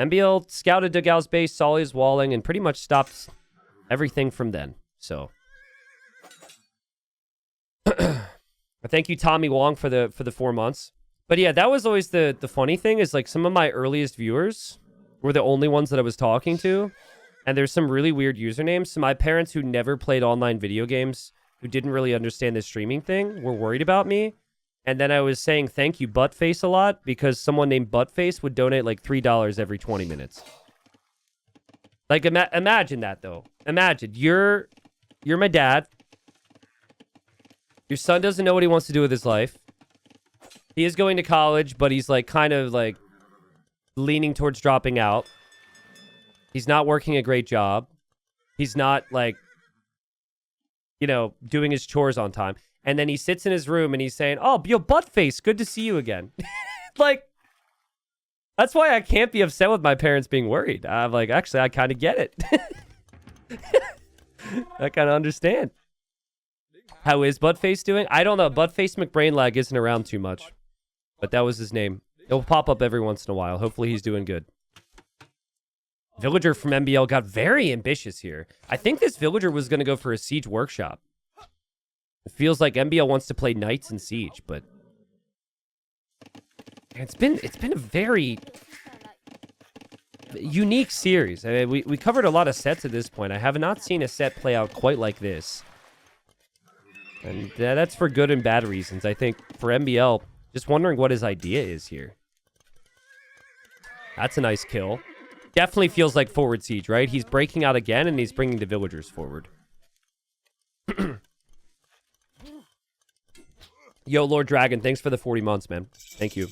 MbL scouted Dogao's base, saw his walling, and pretty much stopped everything from then. So thank you, Tommy Wong, for the 4 months. But yeah, that was always the funny thing is like some of my earliest viewers were the only ones that I was talking to. And there's some really weird usernames. So my parents who never played online video games, who didn't really understand the streaming thing, were worried about me. And then I was saying thank you, Buttface, a lot because someone named Buttface would donate like $3 every 20 minutes. Like, imagine that, though. Imagine, you're my dad. Your son doesn't know what he wants to do with his life. He is going to college, but he's like kind of like leaning towards dropping out. He's not working a great job. He's not like, you know, doing his chores on time. And then he sits in his room and he's saying, oh, yo, Buttface, good to see you again. Like, That's why I can't be upset with my parents being worried. I'm like, actually, I kind of get it. I kind of understand. How is Buttface doing? I don't know. Buttface McBrainlag isn't around too much. But that was his name. It'll pop up every once in a while. Hopefully he's doing good. Villager from MbL got very ambitious here. I think this villager was going to go for a siege workshop. It feels like MbL wants to play knights in siege, but it's been a very unique series. I mean, we covered a lot of sets at this point. I have not seen a set play out quite like this. And that's for good and bad reasons. I think for MbL, just wondering what his idea is here. That's a nice kill. Definitely feels like forward siege, right? He's breaking out again, and he's bringing the villagers forward. Yo, Lord Dragon, thanks for the 40 months, man. Thank you.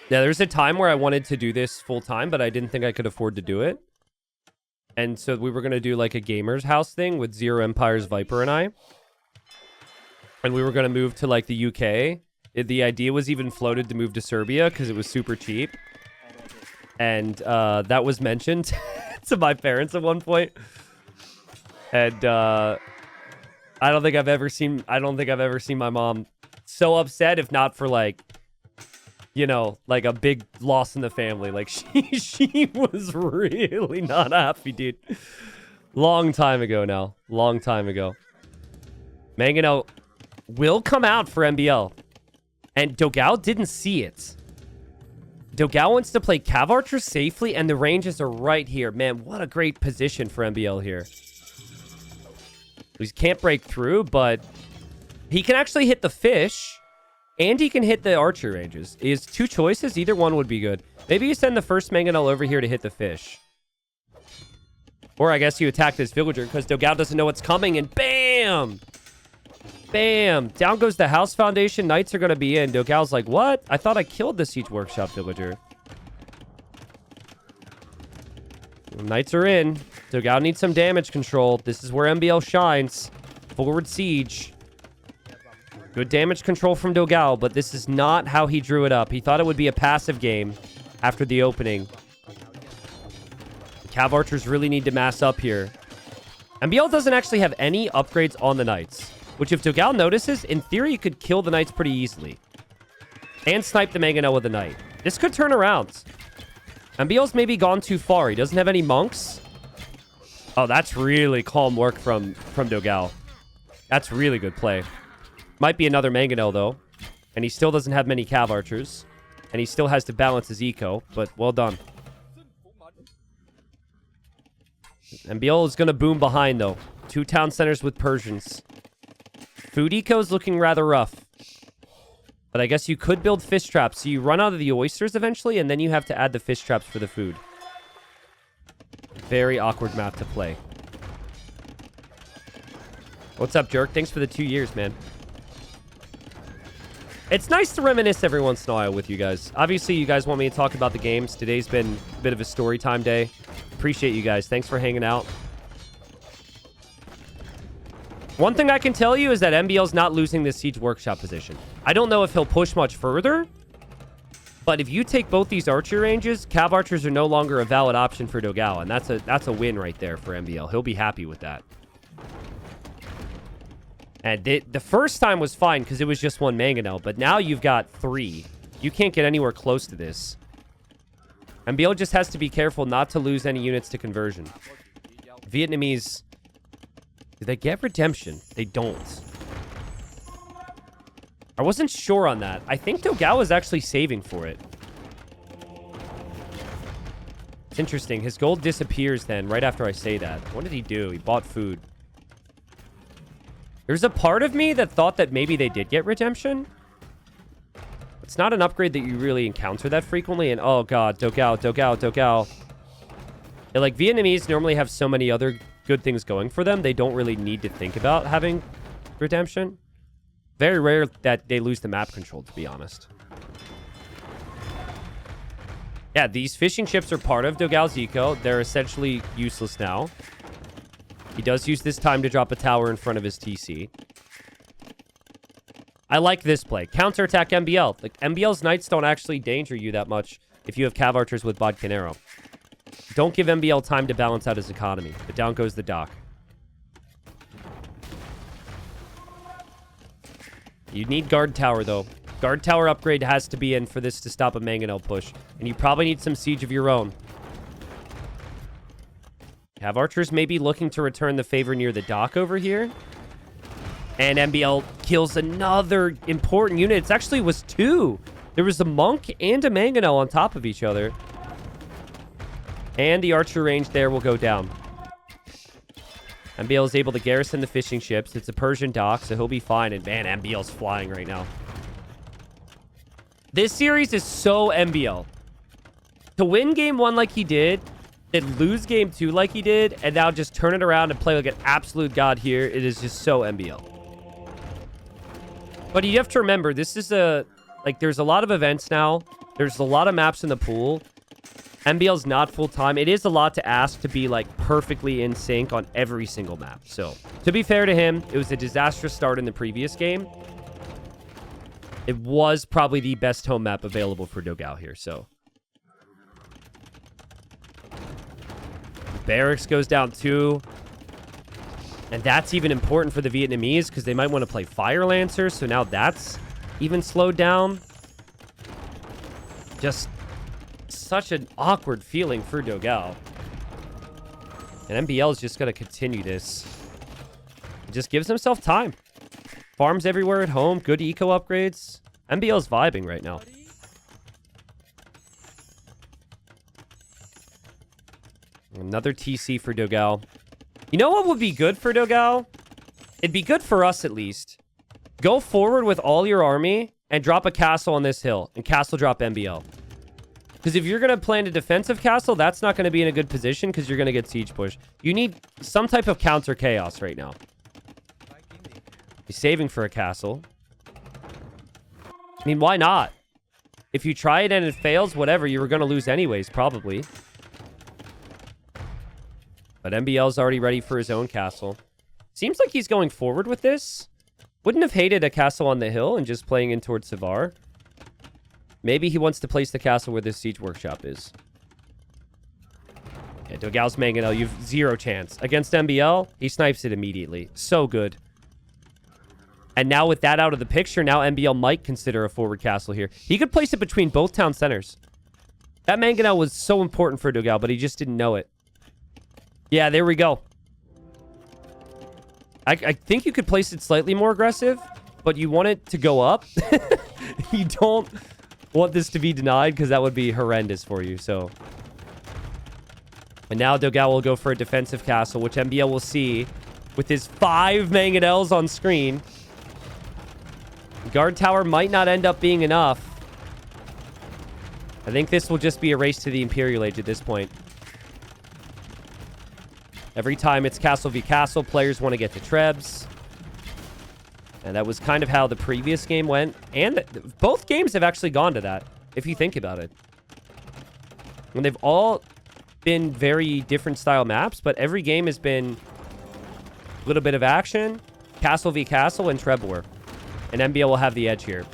Yeah, there's a time where I wanted to do this full time, but I didn't think I could afford to do it. And so we were going to do like a gamer's house thing with Zero Empire's Viper and I. And we were going to move to like the UK. The idea was even floated to move to Serbia because it was super cheap. And that was mentioned to my parents at one point. And I don't think I've ever seen my mom so upset, if not for like, you know, like a big loss in the family. Like she was really not happy, dude. Long time ago now. Long time ago. Mangano will come out for MbL. And Dogao didn't see it. Dogao wants to play Cav Archer safely, and the ranges are right here. Man, what a great position for MbL here. He can't break through, but he can actually hit the fish, and he can hit the archer ranges. He has two choices. Either one would be good. Maybe you send the first Mangonel over here to hit the fish. Or I guess you attack this villager because Dogao doesn't know what's coming, and bam! Bam! Down goes the house foundation. Knights are going to be in. Dogao's like, what? I thought I killed the siege workshop villager. Knights are in. Dogao needs some damage control. This is where MbL shines. Forward siege. Good damage control from Dogao, but this is not how he drew it up. He thought it would be a passive game after the opening. The Cav Archers really need to mass up here. MbL doesn't actually have any upgrades on the Knights, which if Dogao notices, in theory, you could kill the Knights pretty easily. And snipe the Mangonel with the Knight. This could turn around. MbL's maybe gone too far. He doesn't have any monks. Oh, that's really calm work from Dogao. That's really good play. Might be another Mangonel, though. And he still doesn't have many Cav Archers. And he still has to balance his eco, but well done. MbL is going to boom behind, though. 2 town centers with Persians. Food eco is looking rather rough. But I guess you could build fish traps. So you run out of the oysters eventually, and then you have to add the fish traps for the food. Very awkward map to play. What's up, Jerk? Thanks for the 2 years, man. It's nice to reminisce every once in a while with you guys. Obviously, you guys want me to talk about the games. Today's been a bit of a story time day. Appreciate you guys. Thanks for hanging out. One thing I can tell you is that MbL's not losing this siege workshop position. I don't know if he'll push much further, but if you take both these archer ranges, Cav Archers are no longer a valid option for Dogao, and that's a win right there for MbL. He'll be happy with that. And the first time was fine because it was just 1 Mangonel, but now you've got 3. You can't get anywhere close to this. MbL just has to be careful not to lose any units to conversion. Vietnamese... Do they get redemption? They don't. I wasn't sure on that. I think Dogao is actually saving for it. It's interesting. His gold disappears then right after I say that. What did he do? He bought food. There's a part of me that thought that maybe they did get redemption. It's not an upgrade that you really encounter that frequently. And oh god, Dogao. And, like, Vietnamese normally have so many other good things going for them, they don't really need to think about having redemption. Very rare that they lose the map control, to be honest. Yeah, these fishing ships are part of Dogao's eco. They're essentially useless now. He does use this time to drop a tower in front of his TC. I like this play. Counterattack MbL. Like, MbL's Knights don't actually danger you that much if you have Cav Archers with Bodcanero. Don't give MbL time to balance out his economy. But down goes the Doc. You need Guard Tower, though. Guard Tower upgrade has to be in for this to stop a Mangonel push. And you probably need some Siege of your own. Cav Archers may be looking to return the favor near the Dock over here. And MbL kills another important unit. It actually was 2. There was a Monk and a Mangonel on top of each other. And the Archer range there will go down. MbL is able to garrison the fishing ships. It's a Persian dock, so he'll be fine. And man, MbL's flying right now. This series is so MbL. To win game 1 like he did, then lose game 2 like he did, and now just turn it around and play like an absolute god here, it is just so MbL. But you have to remember, this is there's a lot of events now. There's a lot of maps in the pool. MbL's not full-time. It is a lot to ask to be, like, perfectly in sync on every single map. So, to be fair to him, it was a disastrous start in the previous game. It was probably the best home map available for Dogao here, so. Barracks goes down 2. And that's even important for the Vietnamese because they might want to play Fire Lancers. So now that's even slowed down. Just such an awkward feeling for Dogao. And MbL is just going to continue this. He just gives himself time. Farms everywhere at home. Good eco upgrades. MbL's vibing right now. Another TC for Dogao. You know what would be good for Dogao? It'd be good for us, at least. Go forward with all your army and drop a castle on this hill. And castle drop MbL. Because if you're going to plan a defensive castle, that's not going to be in a good position because you're going to get siege push. You need some type of counter chaos right now. He's saving for a castle. I mean, why not? If you try it and it fails, whatever, you were going to lose anyways, probably. But MbL's already ready for his own castle. Seems like he's going forward with this. Wouldn't have hated a castle on the hill and just playing in towards Savar. Maybe he wants to place the castle where this siege workshop is. Okay, Dogao's Mangonel, you've 0 chance. Against MbL, he snipes it immediately. So good. And now with that out of the picture, now MbL might consider a forward castle here. He could place it between both town centers. That Mangonel was so important for Dogao, but he just didn't know it. Yeah, there we go. I think you could place it slightly more aggressive, but you want it to go up. You don't want this to be denied because that would be horrendous for you, so. And now Dogao will go for a defensive castle, which MbL will see with his 5 Mangonels on screen. Guard tower might not end up being enough. I think this will just be a race to the Imperial Age at this point. Every time it's castle v castle, players want to get to Trebs. And that was kind of how the previous game went. And both games have actually gone to that, if you think about it. And they've all been very different style maps, but every game has been a little bit of action, castle v castle, and Treb war. And MbL will have the edge here.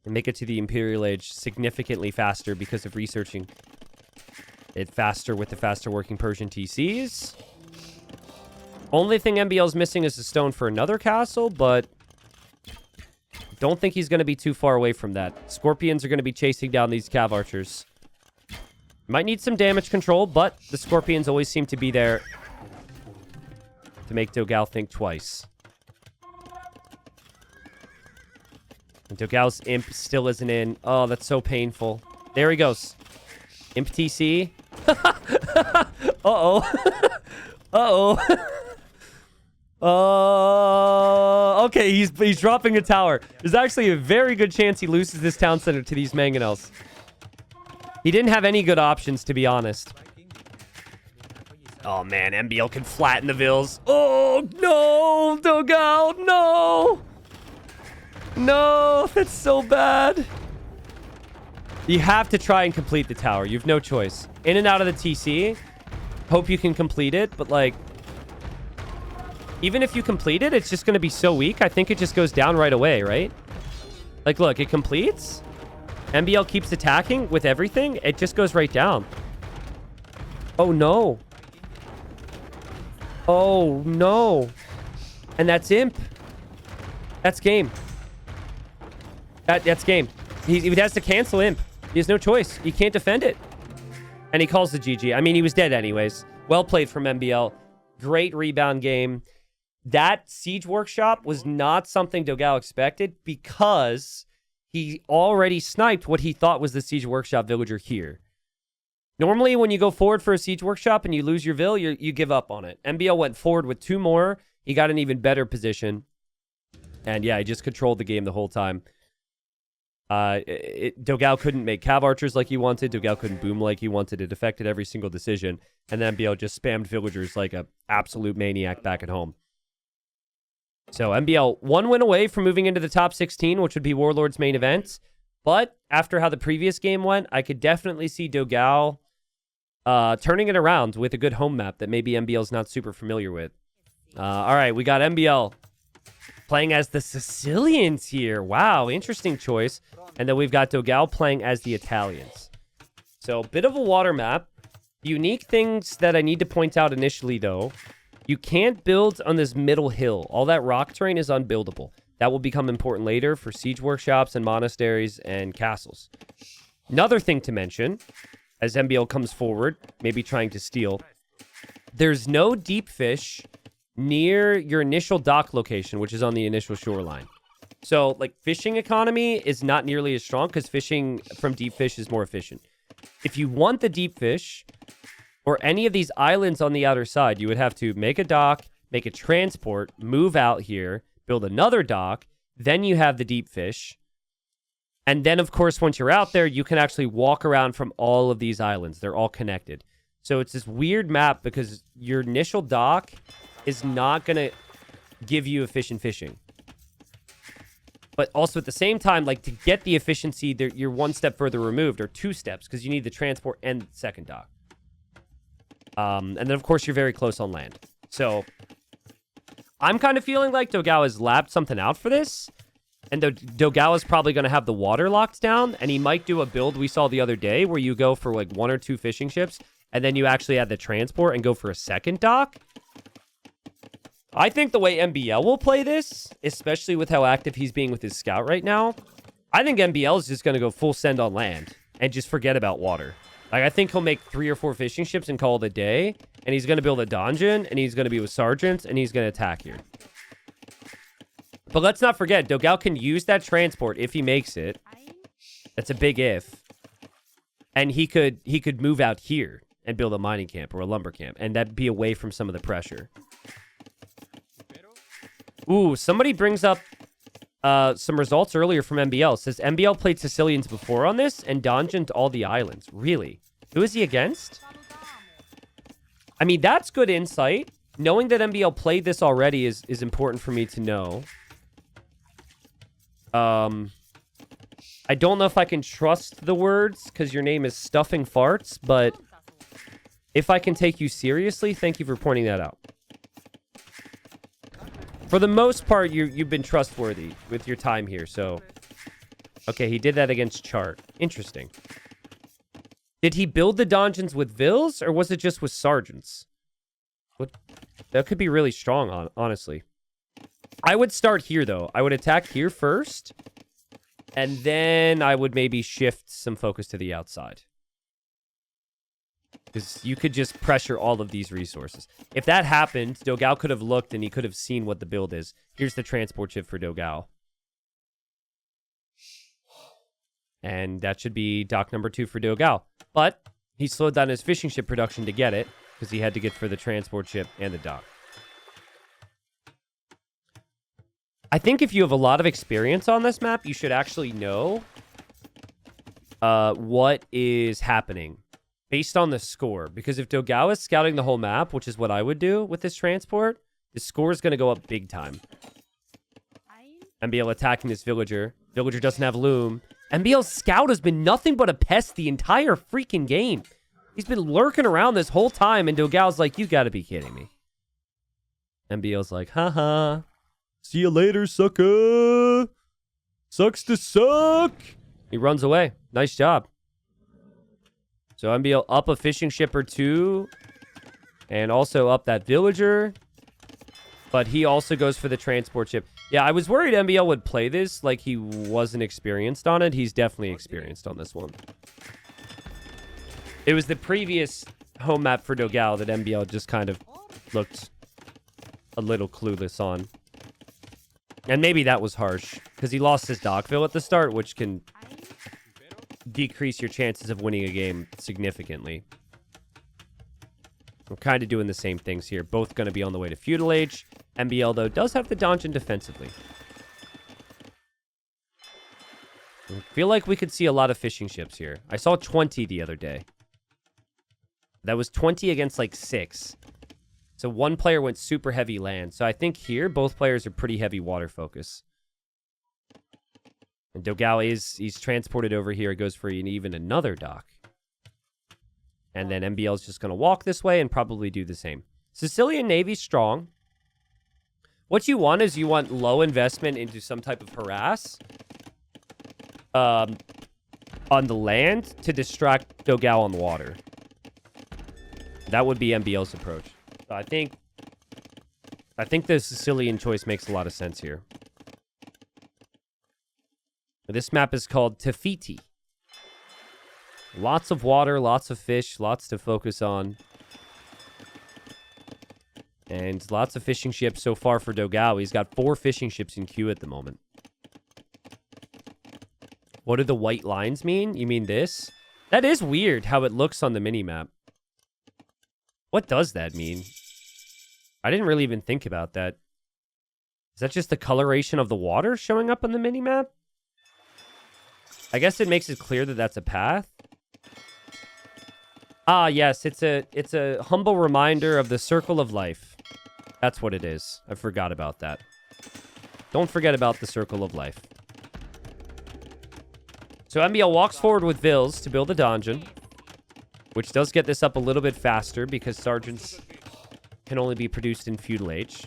And make it to the Imperial Age significantly faster because of researching it faster with the faster working Persian TCs. Only thing MbL's missing is a stone for another castle, but don't think he's going to be too far away from that. Scorpions are going to be chasing down these Cav Archers. Might need some damage control, but the Scorpions always seem to be there to make Dogao think twice. And Dogao's Imp still isn't in. Oh, that's so painful. There he goes. Imp TC. Uh-oh. Uh-oh. Okay, he's dropping a tower. There's actually a very good chance he loses this town center to these Mangonels. He didn't have any good options, to be honest. Oh, man, MbL can flatten the Vills. Oh, no, Dogao, no. No, that's so bad. You have to try and complete the tower. You have no choice. In and out of the TC. Hope you can complete it, but, like, Even if you complete it, it's just going to be so weak. I think it just goes down right away, right? Like, look, it completes. MbL keeps attacking with everything. It just goes right down. Oh, no. Oh, no. And that's Imp. That's game. That's game. He has to cancel Imp. He has no choice. He can't defend it. And he calls the GG. I mean, he was dead anyways. Well played from MbL. Great rebound game. That Siege Workshop was not something Dogao expected because he already sniped what he thought was the Siege Workshop villager here. Normally, when you go forward for a Siege Workshop and you lose your vill, you give up on it. MbL went forward with 2 more. He got an even better position. And yeah, he just controlled the game the whole time. Dogao couldn't make cav archers like he wanted. Dogao couldn't boom like he wanted. It affected every single decision. And then MbL just spammed villagers like an absolute maniac back at home. So MbL 1 win away from moving into the top 16, which would be Warlords main event. But after how the previous game went, I could definitely see Dogao turning it around with a good home map that maybe MbL's not super familiar with. All right, we got MbL playing as the Sicilians here. Wow, interesting choice. And then we've got Dogao playing as the Italians. So, bit of a water map. Unique things that I need to point out initially, though. You can't build on this middle hill. All that rock terrain is unbuildable. That will become important later for siege workshops and monasteries and castles. Another thing to mention, as MbL comes forward, maybe trying to steal, there's no deep fish near your initial dock location, which is on the initial shoreline. So, like, fishing economy is not nearly as strong because fishing from deep fish is more efficient. If you want the deep fish or any of these islands on the outer side, you would have to make a dock, make a transport, move out here, build another dock, then you have the deep fish. And then, of course, once you're out there, you can actually walk around from all of these islands. They're all connected. So it's this weird map because your initial dock is not going to give you efficient fishing. But also at the same time, like, to get the efficiency, you're one step further removed, or 2 steps, because you need the transport and the second dock. And then, of course, you're very close on land. So I'm kind of feeling like Dogao has lapped something out for this. And Dogao is probably going to have the water locked down, and he might do a build we saw the other day where you go for like 1 or 2 fishing ships, and then you actually add the transport and go for a second dock. I think the way MbL will play this, especially with how active he's being with his scout right now, I think MbL is just going to go full send on land and just forget about water. Like, I think he'll make 3 or 4 fishing ships and call it a day, and he's going to build a donjon, and he's going to be with sergeants, and he's going to attack here. But let's not forget, Dogao can use that transport if he makes it. That's a big if. And he could move out here and build a mining camp or a lumber camp, and that'd be away from some of the pressure. Ooh, somebody brings up some results earlier from MbL. It says MbL played Sicilians before on this and donjoned all the islands. Really? Who is he against? I mean, that's good insight. Knowing that MbL played this already is important for me to know. I don't know if I can trust the words because your name is Stuffing Farts, but if I can take you seriously, thank you for pointing that out. For the most part, you've been trustworthy with your time here, so... Okay, he did that against Chart. Interesting. Did he build the donjons with vills, or was it just with sergeants? What? That could be really strong, honestly. I would start here, though. I would attack here first, and then I would maybe shift some focus to the outside. Because you could just pressure all of these resources. If that happened, Dogao could have looked and he could have seen what the build is. Here's the transport ship for Dogao. And that should be dock number 2 for Dogao. But he slowed down his fishing ship production to get it, because he had to get for the transport ship and the dock. I think if you have a lot of experience on this map, you should actually know what is happening based on the score. Because if Dogao is scouting the whole map, which is what I would do with this transport, the score is going to go up big time. MbL attacking this villager. Villager doesn't have loom. MbL's scout has been nothing but a pest the entire freaking game. He's been lurking around this whole time, and Dogao's like, you gotta be kidding me. MbL's like, haha. See you later, sucker. Sucks to suck. He runs away. Nice job. So MbL up a fishing ship or two. And also up that villager. But he also goes for the transport ship. Yeah, I was worried MbL would play this like he wasn't experienced on it. He's definitely experienced on this one. It was the previous home map for Dogao that MbL just kind of looked a little clueless on. And maybe that was harsh, because he lost his Dockville at the start, which can decrease your chances of winning a game significantly. We're kind of doing the same things here. Both going to be on the way to Feudal Age. MbL, though, does have the donjon defensively. I feel like we could see a lot of fishing ships here. I saw 20 the other day. That was 20 against, like, 6. So one player went super heavy land. So I think here, both players are pretty heavy water focus. And Dogao he's transported over here. It goes for even another dock. And then MbL's just going to walk this way and probably do the same. Sicilian Navy's strong. What you want is you want low investment into some type of harass on the land to distract Dogao on the water. That would be MbL's approach. So I think the Sicilian choice makes a lot of sense here. This map is called Tafiti. Lots of water, lots of fish, lots to focus on. And lots of fishing ships so far for Dogao. He's got 4 fishing ships in queue at the moment. What do the white lines mean? You mean this? That is weird how it looks on the minimap. What does that mean? I didn't really even think about that. Is that just the coloration of the water showing up on the minimap? I guess it makes it clear that that's a path. Ah, yes, it's a humble reminder of the circle of life. That's what it is. I forgot about that. Don't forget about the circle of life. So MbL walks forward with Vils to build a donjon, which does get this up a little bit faster because sergeants can only be produced in Feudal Age.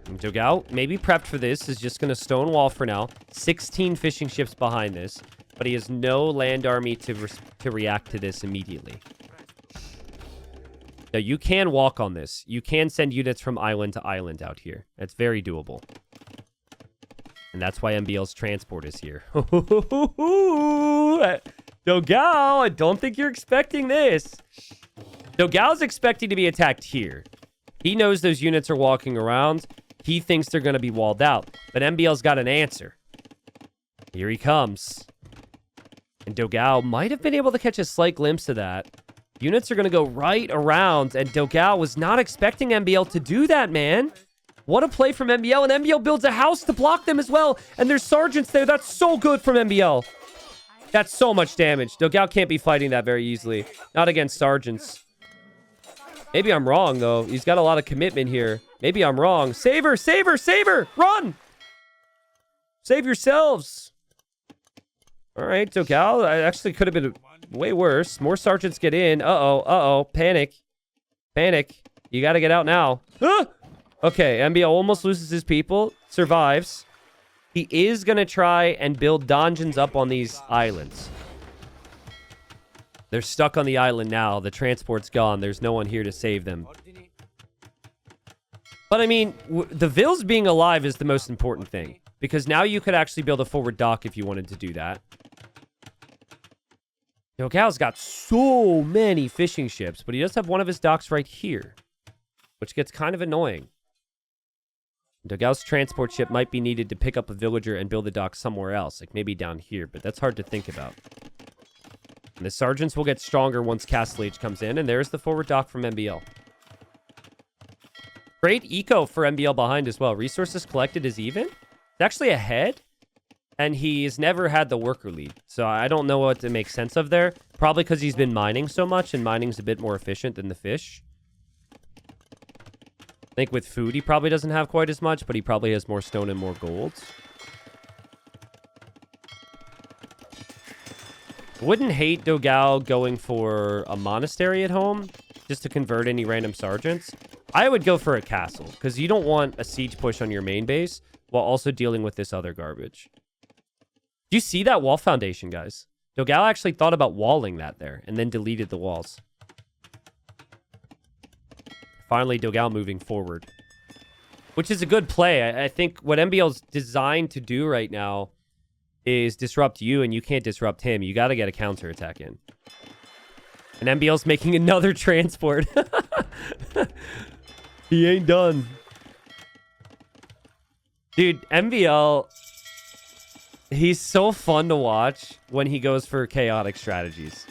And Dogao, maybe prepped for this, is just going to stonewall for now. 16 fishing ships behind this, but he has no land army to react to this immediately. Now, you can walk on this. You can send units from island to island out here. That's very doable. And that's why MbL's transport is here. Dogao, I don't think you're expecting this. Dogao's expecting to be attacked here. He knows those units are walking around. He thinks they're going to be walled out. But MbL's got an answer. Here he comes. And Dogao might have been able to catch a slight glimpse of that. Units are going to go right around, and Dogao was not expecting MbL to do that, man. What a play from MbL, and MbL builds a house to block them as well. And there's sergeants there. That's so good from MbL. That's so much damage. Dogao can't be fighting that very easily. Not against sergeants. Maybe I'm wrong, though. He's got a lot of commitment here. Maybe I'm wrong. Save her! Save her! Save her! Run! Save yourselves! All right, Dogao. I actually could have been way worse. More sergeants get in. Uh-oh. Uh-oh. Panic. Panic. You got to get out now. Ah! Okay, MbL almost loses his people. Survives. He is going to try and build donjons up on these islands. They're stuck on the island now. The transport's gone. There's no one here to save them. But, I mean, the Vils being alive is the most important thing. Because now you could actually build a forward dock if you wanted to do that. Dogao's got so many fishing ships, but he does have one of his docks right here, which gets kind of annoying. Dogao's transport ship might be needed to pick up a villager and build a dock somewhere else, like maybe down here, but that's hard to think about. And the sergeants will get stronger once Castle Age comes in, and there's the forward dock from MbL. Great eco for MbL behind as well. Resources collected is even. It's actually ahead, and he's never had the worker lead, so I don't know what to make sense of there. Probably because he's been mining so much, and mining's a bit more efficient than the fish. I think with food, he probably doesn't have quite as much, but he probably has more stone and more gold. Wouldn't hate Dogao going for a monastery at home, just to convert any random sergeants. I would go for a castle, because you don't want a siege push on your main base while also dealing with this other garbage. Do you see that wall foundation, guys? Dogao actually thought about walling that there and then deleted the walls. Finally, Dogao moving forward, which is a good play. I think what MbL's designed to do right now is disrupt you, and you can't disrupt him. You got to get a counterattack in. And MbL's making another transport. He ain't done. Dude, MbL, he's so fun to watch when he goes for chaotic strategies.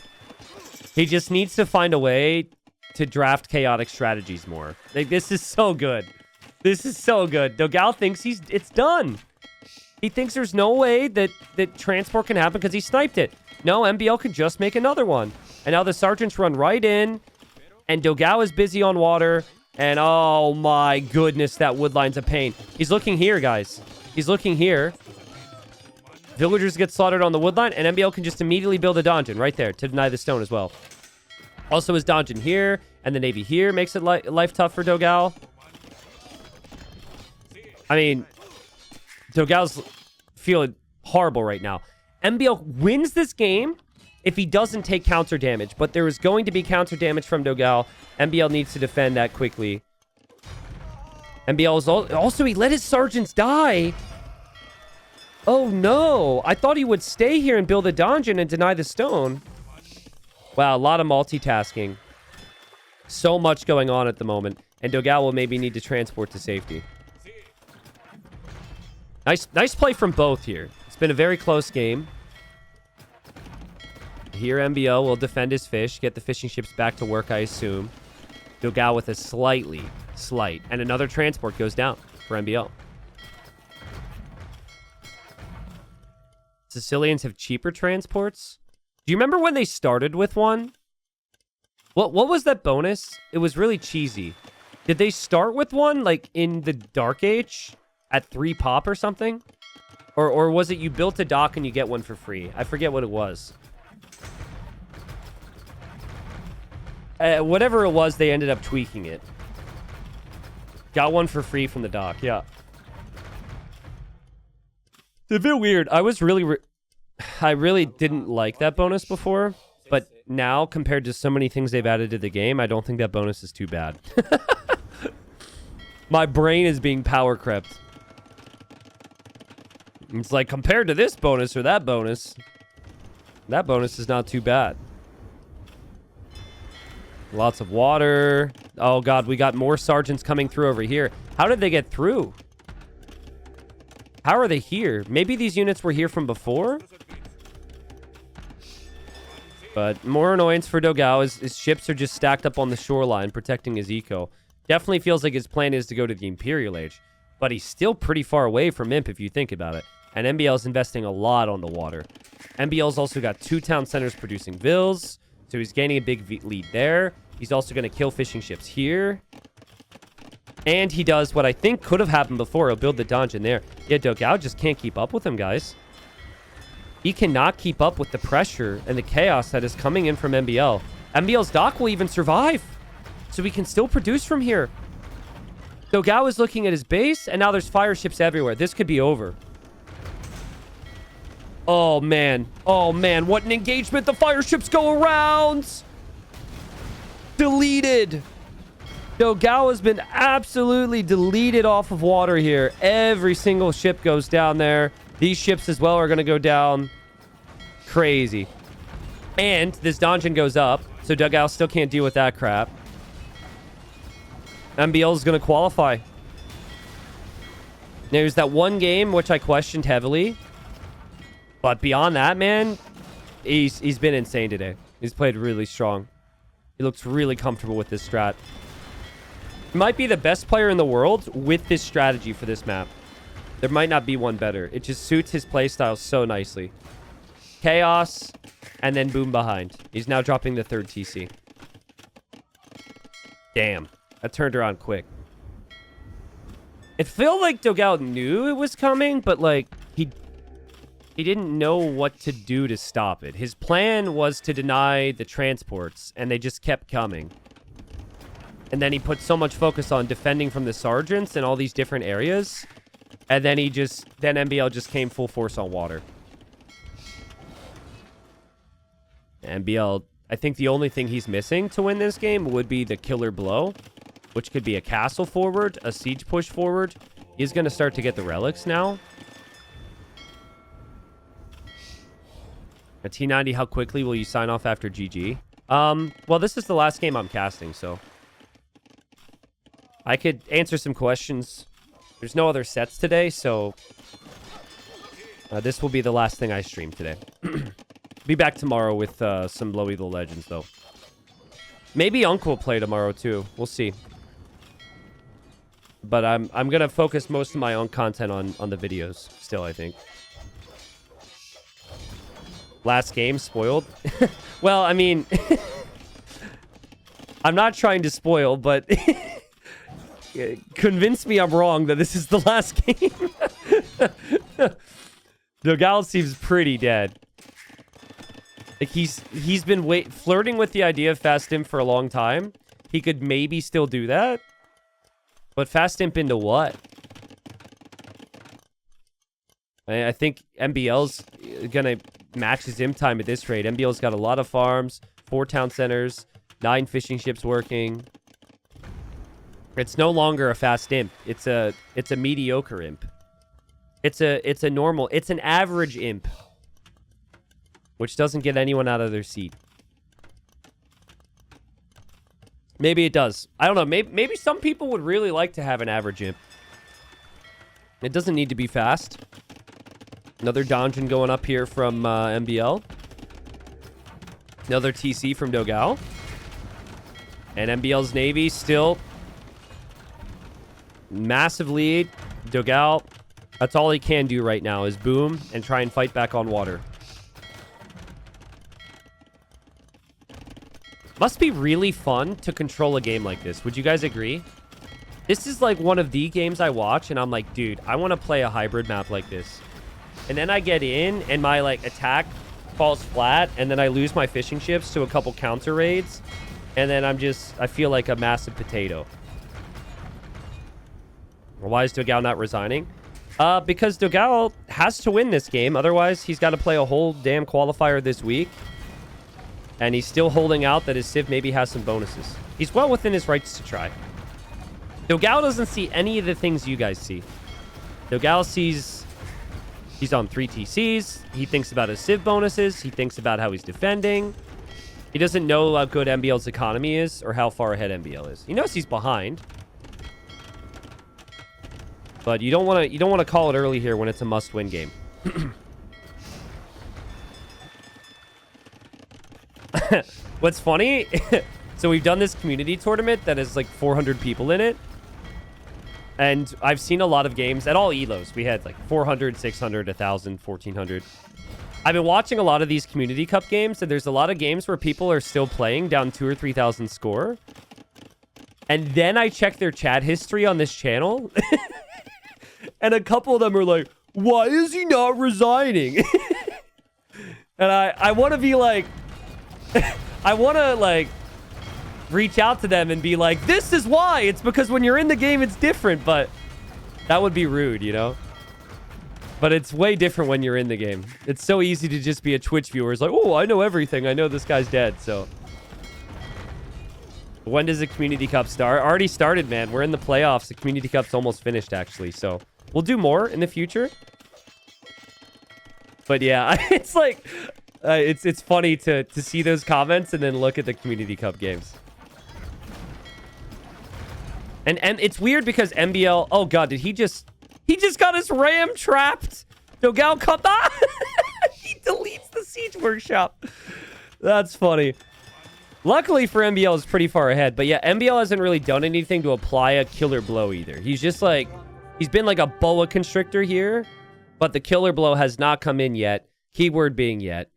He just needs to find a way to draft chaotic strategies more. Like, this is so good. This is so good. Dogao thinks it's done. He thinks there's no way that transport can happen because he sniped it. No, MbL could just make another one. And now the sergeants run right in, and Dogao is busy on water. And oh my goodness, that wood line's a pain. He's looking here, guys. He's looking here. Villagers get slaughtered on the wood line, and MbL can just immediately build a donjon right there to deny the stone as well. Also, his donjon here and the navy here makes it life tough for Dogao. I mean, Dogao's feeling horrible right now. MbL wins this game if he doesn't take counter damage, but there is going to be counter damage from Dogao. MbL needs to defend that quickly. MbL is also, he let his sergeants die. Oh no, I thought he would stay here and build a donjon and deny the stone. Wow, a lot of multitasking. So much going on at the moment. And Dogao will maybe need to transport to safety. Nice play from both here. It's been a very close game. Here, MbL will defend his fish, get the fishing ships back to work, I assume. Dogao with a slight. And another transport goes down for MbL. Sicilians have cheaper transports. Do you remember when they started with one? What was that bonus? It was really cheesy. Did they start with one, like, in the Dark Age? At 3 pop or something? Or was it you built a dock and you get one for free? I forget what it was. Whatever it was, they ended up tweaking it. Got one for free from the dock, yeah. It's a bit weird. I was really... I really didn't like that bonus before, but now, compared to so many things they've added to the game, I don't think that bonus is too bad. My brain is being power crept. It's like, compared to this bonus or that bonus is not too bad. Lots of water. Oh god, we got more sergeants coming through over here. How did they get through? How are they here? Maybe these units were here from before? But more annoyance for Dogao. His ships are just stacked up on the shoreline, protecting his eco. Definitely feels like his plan is to go to the Imperial Age. But he's still pretty far away from Imp, if you think about it. And MbL's investing a lot on the water. MbL's also got 2 town centers producing vills. So he's gaining a big lead there. He's also going to kill fishing ships here. And he does what I think could have happened before. He'll build the donjon there. Yeah, Dogao just can't keep up with him, guys. He cannot keep up with the pressure and the chaos that is coming in from MbL. MbL's dock will even survive. So we can still produce from here. Dogao is looking at his base, and now there's fire ships everywhere. This could be over. Oh, man. Oh, man. What an engagement. The fire ships go around. Deleted. Dogao has been absolutely deleted off of water here. Every single ship goes down there. These ships as well are going to go down. Crazy. And this donjon goes up, so Dogao still can't deal with that crap. MbL is going to qualify. There's that one game which I questioned heavily. But beyond that, man, he's been insane today. He's played really strong. He looks really comfortable with this strat. He might be the best player in the world with this strategy for this map. There might not be one better. It just suits his playstyle so nicely. Chaos, and then boom behind. He's now dropping the 3rd TC. Damn. That turned around quick. It felt like Dogao knew it was coming, but like he didn't know what to do to stop it. His plan was to deny the transports, and they just kept coming. And then he put so much focus on defending from the sergeants in all these different areas. And then then MbL just came full force on water. MbL, I think the only thing he's missing to win this game would be the killer blow, which could be a castle forward, a siege push forward. He's going to start to get the relics now. A T90, how quickly will you sign off after GG? Well, this is the last game I'm casting, so I could answer some questions. There's no other sets today, so this will be the last thing I stream today. Be back tomorrow with some Low Evil Legends, though. Maybe Unc will play tomorrow, too. We'll see. But I'm going to focus most of my own content on the videos still, I think. Last game, spoiled? Well, I mean... I'm not trying to spoil, but... convince me I'm wrong that this is the last game. Dogao seems pretty dead. Like he's been flirting with the idea of fast imp for a long time. He could maybe still do that. But fast imp into what? I think MbL's gonna match his imp time at this rate. MbL's got a lot of farms, 4 town centers, 9 fishing ships working. It's no longer a fast imp. It's a mediocre imp. It's an average imp, which doesn't get anyone out of their seat. Maybe it does. I don't know. Maybe some people would really like to have an average imp. It doesn't need to be fast. Another dungeon going up here from MbL. Another TC from Dogao. And MbL's Navy still massive lead. Dogao, that's all he can do right now is boom and try and fight back on water. Must be really fun to control a game like this. Would you guys agree? This is like one of the games I watch and I'm like, dude, I want to play a hybrid map like this. And then I get in and my like attack falls flat and then I lose my fishing ships to a couple counter raids. And then I feel like a massive potato. Why is Dogao not resigning? Because Dogao has to win this game. Otherwise, he's got to play a whole damn qualifier this week. And he's still holding out that his Civ maybe has some bonuses. He's well within his rights to try. Dogao doesn't see any of the things you guys see. Dogao sees he's on 3 TCs. He thinks about his Civ bonuses. He thinks about how he's defending. He doesn't know how good MbL's economy is or how far ahead MbL is. He knows he's behind. But you don't want to call it early here when it's a must-win game. What's funny? So we've done this community tournament that has like 400 people in it. And I've seen a lot of games at all elos. We had like 400, 600, 1,000, 1,400. I've been watching a lot of these community cup games, and there's a lot of games where people are still playing down 2,000 or 3,000 score. And then I check their chat history on this channel. And a couple of them are like, why is he not resigning? And I want to be like, I want to like reach out to them and be like, this is why. It's because when you're in the game, it's different. But that would be rude, you know? But it's way different when you're in the game. It's so easy to just be a Twitch viewer. It's like, oh, I know everything. I know this guy's dead, so. When does the Community Cup start? Already started, man. We're in the playoffs. The Community Cup's almost finished, actually, so. We'll do more in the future. But yeah, it's like, it's funny to see those comments and then look at the Community Cup games. And it's weird because MbL, oh god, did he just got his ram trapped. Dogao come on. He deletes the siege workshop. That's funny. Luckily for MbL is pretty far ahead, but yeah, MbL hasn't really done anything to apply a killer blow either. He's just like, he's been like a boa constrictor here, but the killer blow has not come in yet. Keyword being yet.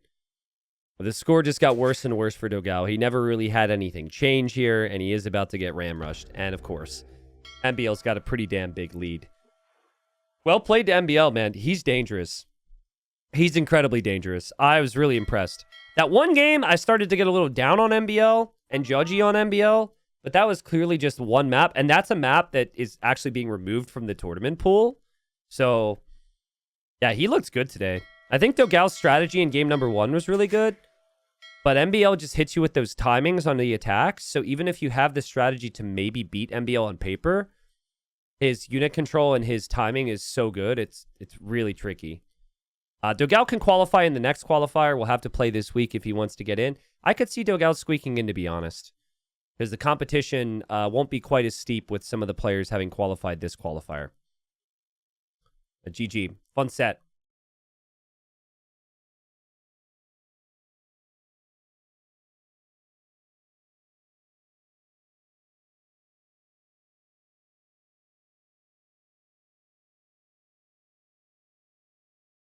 The score just got worse and worse for Dogao. He never really had anything change here, and he is about to get ram rushed. And of course, MbL's got a pretty damn big lead. Well played to MbL, man. He's dangerous. He's incredibly dangerous. I was really impressed. That one game, I started to get a little down on MbL and judgy on MbL, But that was clearly just one map. And that's a map that is actually being removed from the tournament pool. So, yeah, he looks good today. I think Dogao's strategy in game number 1 was really good. But MbL just hits you with those timings on the attacks. So even if you have the strategy to maybe beat MbL on paper, his unit control and his timing is so good. It's really tricky. Dogao can qualify in the next qualifier. We'll have to play this week if he wants to get in. I could see Dogao squeaking in, to be honest. Because the competition won't be quite as steep with some of the players having qualified this qualifier. GG. Fun set.